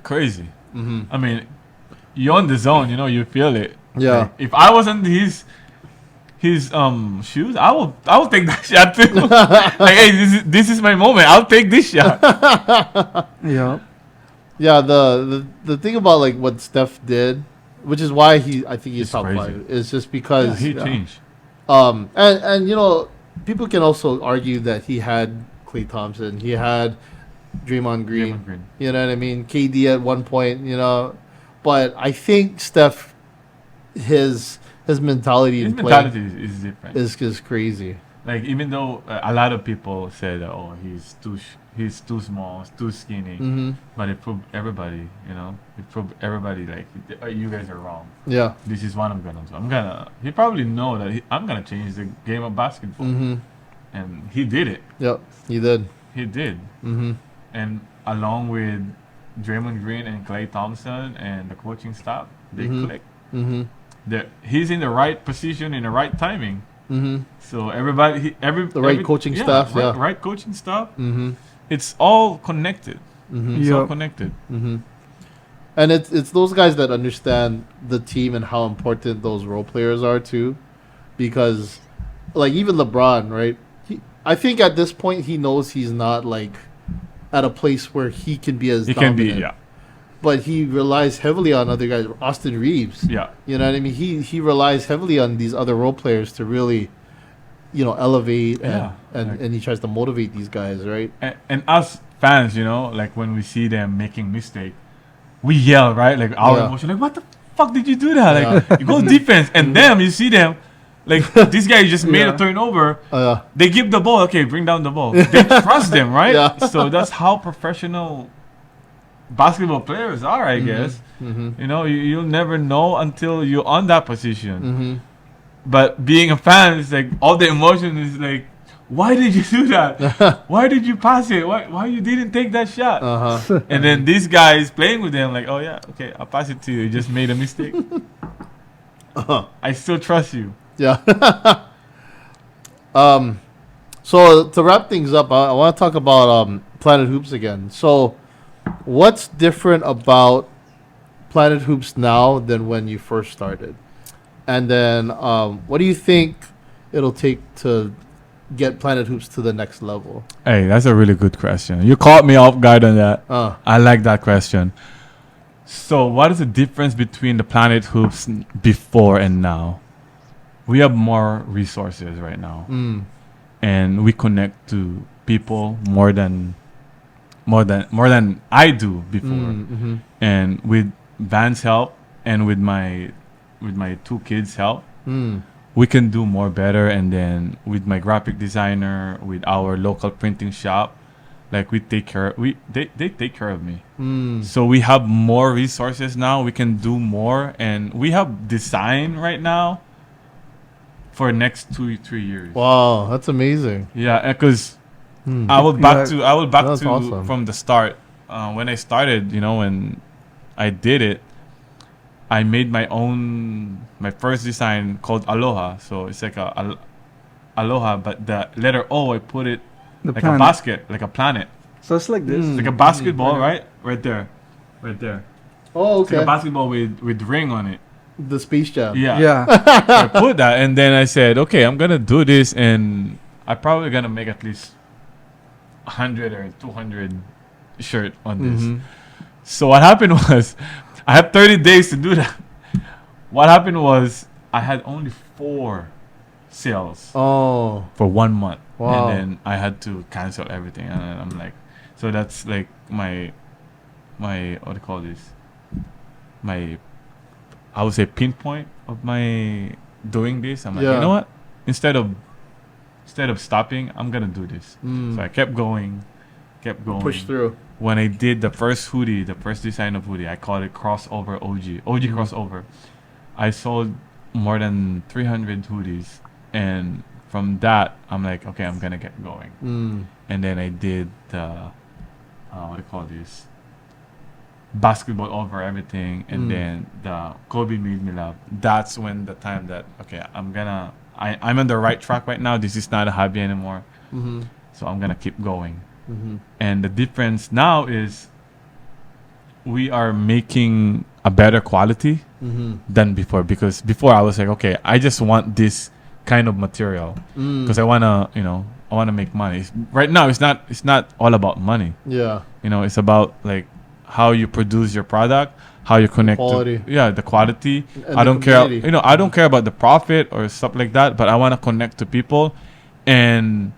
Crazy. I mean, you're on the zone, you feel it. Yeah. Like, if I was in his shoes, I will take that shot too. Like, hey, this is my moment. I'll take this shot. Yeah. Yeah, the thing about like what Steph did, which is why I think he's It's top crazy. 5, is just because He changed. and people can also argue that he had Klay Thompson, he had Draymond Green. You know what I mean? KD at one point, but I think Steph, his mentality His in play mentality is different. is crazy. Like, even though a lot of people say that, oh, he's too small, he's too skinny, but it proved everybody, like, you guys are wrong. Yeah. This is what I'm gonna do. He probably know that I'm gonna change the game of basketball, and he did it. Yep. He did. He did. And along with Draymond Green and Klay Thompson and the coaching staff, they clicked. He's in the right position in the right timing Mm-hmm. So everybody, The right coaching staff, yeah. right coaching staff. Mm-hmm. It's all connected. Mm-hmm. It's all Yup. connected. Mm-hmm. And it's those guys that understand the team and how important those role players are too, because like even LeBron, right? I think at this point he knows he's not like at a place where he can be as It can dominant. be, yeah, But he relies heavily on other guys. Austin Reeves, yeah. you know what I mean? He relies heavily on these other role players to really, elevate Yeah, and he tries to motivate these guys, right? And us fans, like when we see them making mistake, we yell, right? Like our Yeah. emotion, like what the fuck did you do that? Like Yeah. you go defense, and them you see them, like this guy just made Yeah. a turnover. Yeah. They give the ball, okay, bring down the ball. They trust them, right? Yeah. So that's how professional basketball players are, I guess. Mm-hmm. You'll never know until you're on that position. Mm-hmm. But being a fan is like all the emotion is like, why did you do that? Why did you pass it? Why you didn't take that shot? Uh-huh. And then this guy is playing with them like, oh yeah, okay, I'll pass it to you. You just made a mistake. Uh-huh. I still trust you. Yeah. So to wrap things up, I want to talk about Planet Hoops again. So what's different about Planet Hoops now than when you first started? And then what do you think it'll take to get Planet Hoops to the next level? Hey, that's a really good question. You caught me off guard on that. I like that question. So what is the difference between the Planet Hoops before and now? We have more resources right now. And we connect to people more than I do before. Mm-hmm. And with Van's help and with my two kids' help, we can do more better. And then with my graphic designer, with our local printing shop, like they take care of me. So we have more resources now. We can do more, and we have design right now for next 2-3 years. Wow, that's amazing. Yeah, because I will back That's to awesome. from the start. When I started, when I did it, I made my first design called Aloha. So it's like a Aloha, but the letter O, I put it The like planet. a basket, like a planet. So it's like this. Mm. Like a basketball, right? Right there. Oh, It's like okay. a basketball with ring on it. The Space Jam. Yeah. Yeah. So I put that, and then I said, okay, I'm gonna do this, and I'm probably gonna make at least 100 or 200 shirt on this. Mhm. So what happened was, I have 30 days to do that. What happened was, I had only 4 sales Oh, for 1 month, Wow. and then I had to cancel everything, and then I'm like, so that's like my what do you call this? I would say pinpoint of my doing this. I'm like, Yeah. you know what? Instead of stopping, I'm gonna do this. Mm. So I kept going. Push through. When I did the first hoodie, the first design of hoodie, I called it crossover OG crossover. I sold more than 300 hoodies, and from that, I'm like, okay, I'm gonna get going. And then I did the what do you call this? Basketball over everything, and then the Kobe Made Me Love. That's when the time that, okay, I'm on the right track right now. This is not a hobby anymore. Mm-hmm. So I'm gonna keep going. Mm-hmm. And the difference now is we are making a better quality Mm-hmm. than before, because before I was like, okay, I just want this kind of material because I wanna make money. Right now, it's not all about money. Yeah. It's about like how you produce your product, how you connect Quality. the quality. And I the don't care, community. I don't care about the profit or stuff like that, but I want to connect to people. And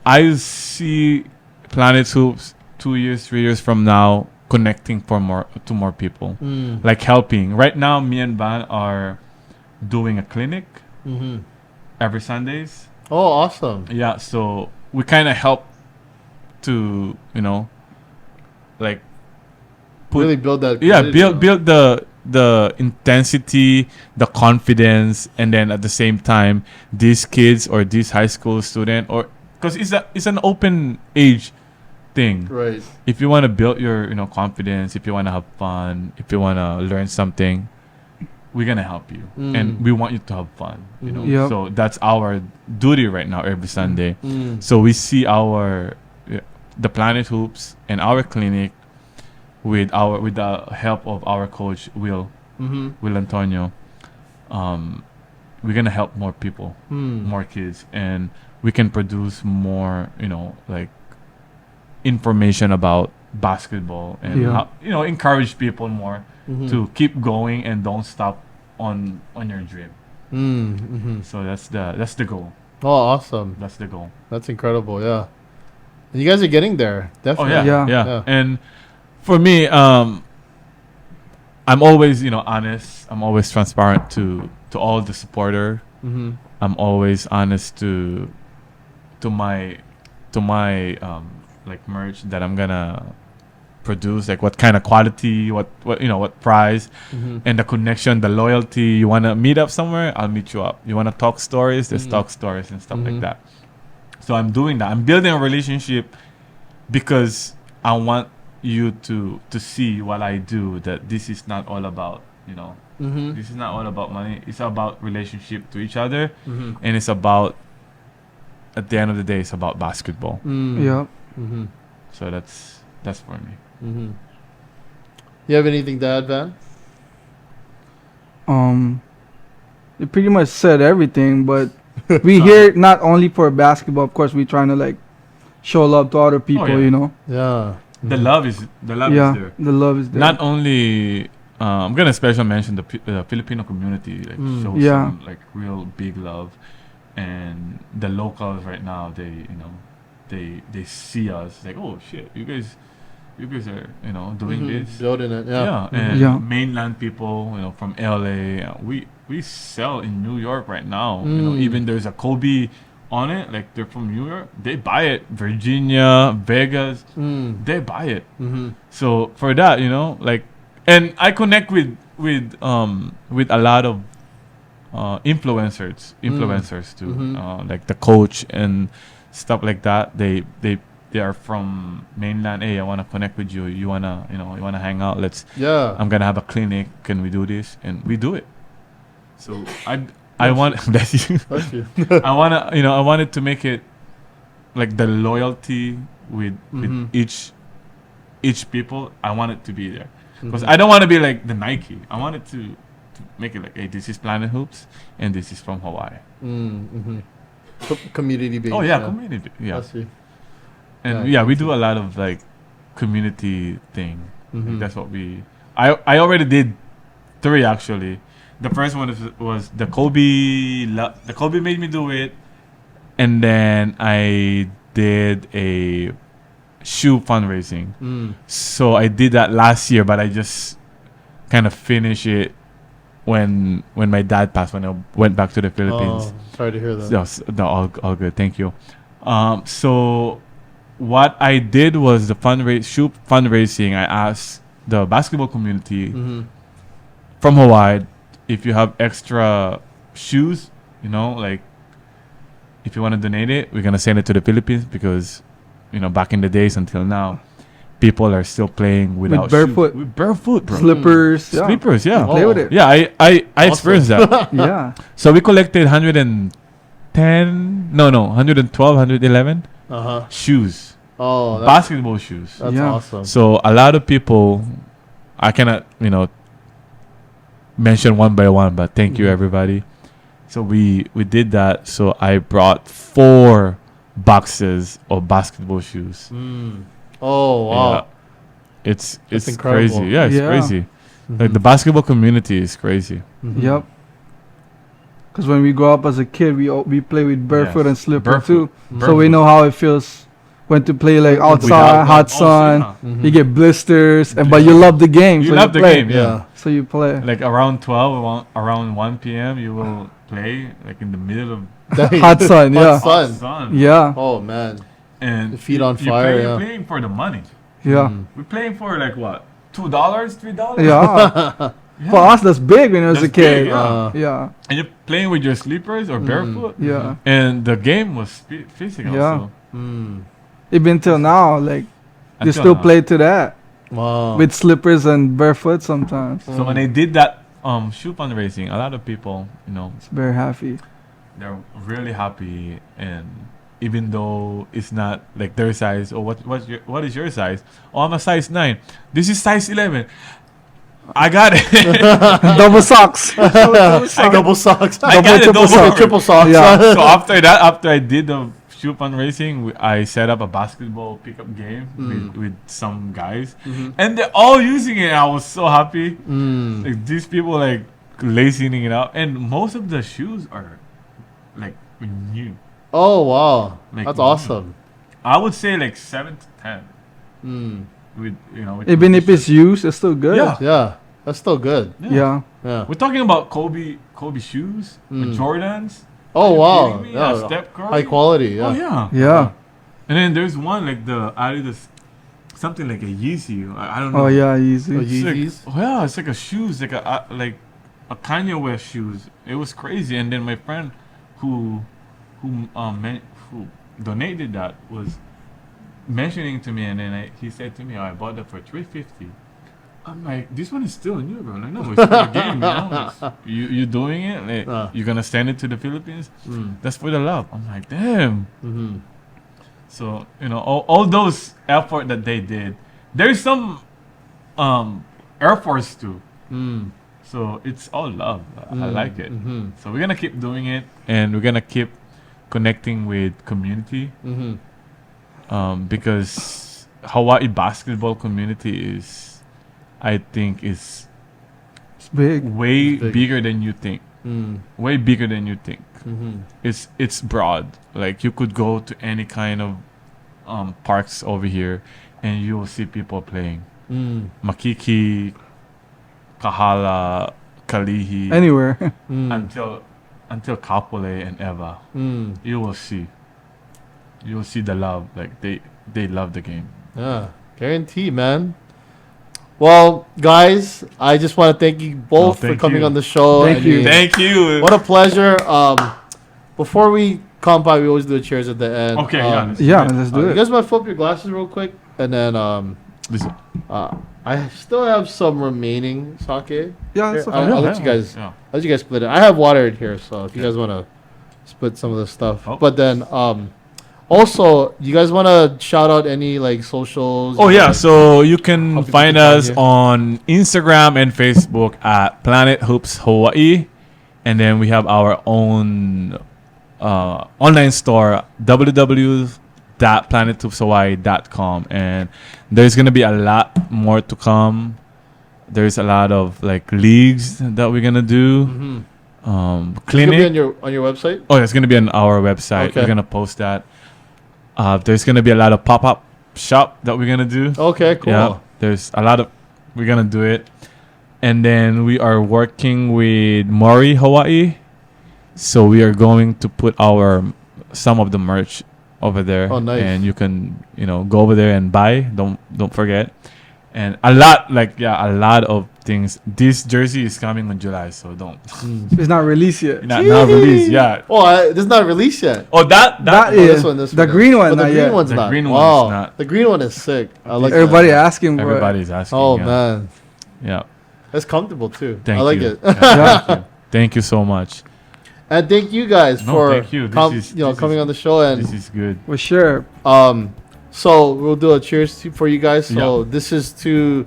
I see Planet Hoops 2 years, 3 years from now connecting to more people, like helping. Right now, me and Van are doing a clinic Mm-hmm. every Sundays. Oh, awesome. Yeah, so we kind of help to like Really build that. yeah, community. build the intensity, the confidence, and then at the same time, these kids or this high school student, or because it's an open age thing. Right. If you want to build your confidence, if you want to have fun, if you want to learn something, we're gonna help you, and we want you to have fun. You know, Yep. so that's our duty right now every Sunday. So we see the Planet Hoops and our clinic with the help of our coach Will Antonio. We're gonna help more people, more kids, and we can produce more, like information about basketball and how, encourage people more to keep going and don't stop on your dream. So that's the goal. Oh, awesome. That's the goal. That's incredible. Yeah. And you guys are getting there. Oh Definitely. yeah. And for me, I'm always, honest. I'm always transparent to all the supporter. I'm always honest to my like merch that I'm gonna produce, like what kind of quality, what price, and the connection, the loyalty. You wanna meet up somewhere, I'll meet you up. You wanna talk stories, there's talk stories and stuff like that. So I'm doing that. I'm building a relationship because I want you to see what I do, that this is not all about, this is not all about money. It's about relationship to each other, and it's about, at the end of the day, it's about basketball. Yep. So that's for me. You have anything to add, Van? You pretty much said everything, but we here not only for basketball. Of course, we trying to like show love to other people. Yeah. The love is there. The love is there. Not only I'm gonna special mention the Filipino community, like show some like real big love, and the locals right now, they see us like, oh shit, you guys are doing this, building it. Yeah. And mainland people, from LA, we sell in New York right now. Even there's a Kobe on it, like they're from New York, they buy it. Virginia, Vegas, they buy it. So for that, like, and I connect with a lot of influencers too, like the coach and stuff like that. They are from mainland. Hey, I want to connect with you. You wanna hang out? I'm gonna have a clinic. Can we do this? And we do it. So I want bless you. Bless you. I wanted to make it like the loyalty with each people. I want it to be there because I don't want to be like the Nike. I wanted to make it like, hey, this is Planet Hoops and this is from Hawaii. Community based. Oh yeah, community. Yeah. Bless you. And Yeah, we do a lot of like community thing. Like, that's what I already did 3 actually. The first one was the Kobe. The Kobe made me do it, and then I did a shoe fundraising. So I did that last year, but I just kind of finished it when my dad passed. When I went back to the Philippines. Oh, sorry to hear that. No, all good. Thank you. So what I did was the shoe fundraising. I asked the basketball community from Hawaii if you have extra shoes, like if you want to donate it, we're gonna send it to the Philippines because, back in the days until now, people are still playing without barefoot. shoes. With barefoot, bro. Slippers. Slippers, yeah. Play with it. Yeah, I experienced that. Yeah. So we collected 112, 111 shoes. Oh, Basketball shoes. that's Yeah. awesome. So a lot of people, I cannot, mention one by one, but thank you everybody. So we did that. So I brought 4 boxes of basketball shoes. Oh wow. Yeah. It's incredible. crazy. Yeah, it's Yeah. crazy. Like the basketball community is crazy. Yep. Because when we grow up as a kid, we play with barefoot and slipper too. So we know how it feels when to play like outside, hot sun. You get blisters, but you love the game. You so love the play. game, yeah. So you play. Like around 12, around 1 p.m., you will play like in the middle of Hot sun, yeah. Hot sun. sun. Yeah. Oh man. And The feet on fire, You're yeah. playing for the money. Yeah. We're playing for like what? $2, $3? Yeah. For us, that's big when I was That's a kid. big, yeah. Yeah. And you're playing with your slippers or barefoot. Yeah. And the game was physical. Yeah. So Even till now, like they until still now. play to that Wow. with slippers and barefoot sometimes. So when I did that shoe fundraising, a lot of people, It's very happy. they're really happy, and even though it's not like their size, or what is your size? Oh, I'm a size 9. This is size 11. I got it. Double socks. Double socks. I got it. triple Don't sock. worry. Triple socks. Yeah. So after that, after I did the shoe fundraising, I set up a basketball pickup game with some guys, and they're all using it. I was so happy. Like these people like lazying it out, and most of the shoes are like new. Oh wow, Like, that's awesome. I would say like 7 to 10. With with Even if the it's used, it's still good. Yeah. Yeah, that's still good. Yeah. Yeah. We're talking about Kobe shoes, Jordans. Oh Are you wow, kidding me? yeah, Steph Curry. high quality. Oh Yeah. yeah. Yeah. And then there's one like the Adidas, something like a Yeezy. I don't know. Oh yeah, Oh, easy. It's like, Yeezys. oh yeah, it's like a shoes, like a Kanye West shoes. It was crazy. And then my friend who donated that was mentioning to me, and then he said to me, "Oh, I bought that for $350." I'm like, this one is still new, bro. Like, no, it's for the game, you doing it? Like, you're gonna send it to the Philippines? That's for the love. I'm like, damn. So all those effort that they did. There's some Air Force too. So it's all love. I like it. So we're gonna keep doing it, and we're gonna keep connecting with community. Because Hawaii basketball community is, I think, is It's big. way Big. bigger than you think. Way bigger than you think. It's broad. Like you could go to any kind of parks over here, and you will see people playing. Makiki, Kahala, Kalihi, Anywhere. until Kapolei and Eva. You will see the love. Like they love the game. Yeah, guarantee, man. Well, guys, I just want to thank you both for thank coming you. on the show. Thank I you. mean, Thank you. What a pleasure. Before we come by, we always do a cheers at the end. Okay, yeah, let's Yeah, do it. let's do You it. guys want to flip your glasses real quick, and then Listen. I still have some remaining sake. Yeah, Here, it's okay. I'll let you guys. Yeah. I'll let you guys split it. I have water in here, so if you guys want to split some of the stuff. Oh. But then, also, you guys want to shout out any like socials? Oh yeah, Like, so you How can people find can find us you. on Instagram and Facebook at Planet Hoops Hawaii, and then we have our own online store, www.planethoopshawaii.com, and there's gonna be a lot more to come. There's a lot of like leagues that we're gonna do. It's gonna be Clinic. on your website. Oh, it's gonna be on our website. Okay. We're gonna post that. There's gonna be a lot of pop-up shop that we're gonna do. Okay, cool. Yeah, there's a lot of. We're gonna do it, and then we are working with Mori Hawaii, so we are going to put some of the merch over there. Oh, nice. And you can go over there and buy. Don't forget, and a lot of things. This jersey is coming in July, so don't It's not released yet. not released. Yeah. Oh, this is not released yet. Oh, that That Oh, is this the green one. But the Not green yet. one's The not. green one Wow. is not. The green one is sick. I like Everybody that. asking for it. Everybody's asking. Oh yeah. man, Yeah. it's comfortable too. Thank I like you. it. Yeah, thank you. Thank you so much. And thank you guys No, for thank you. This is- coming on the show. And This is good. For sure. so we'll do a cheers for you guys. So Yeah. this is to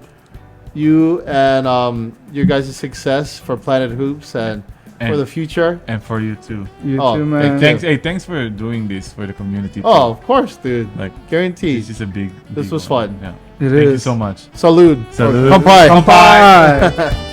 you and your guys' success for Planet Hoops and for And- the future. And for you too. You Oh, too, and man. Thanks for doing this for the community. too. Oh, of course, dude. Like Guaranteed. this is a big. This big was one. fun. Yeah. It Thank you is. so much. Salud. Salud. Kampai. Kampai.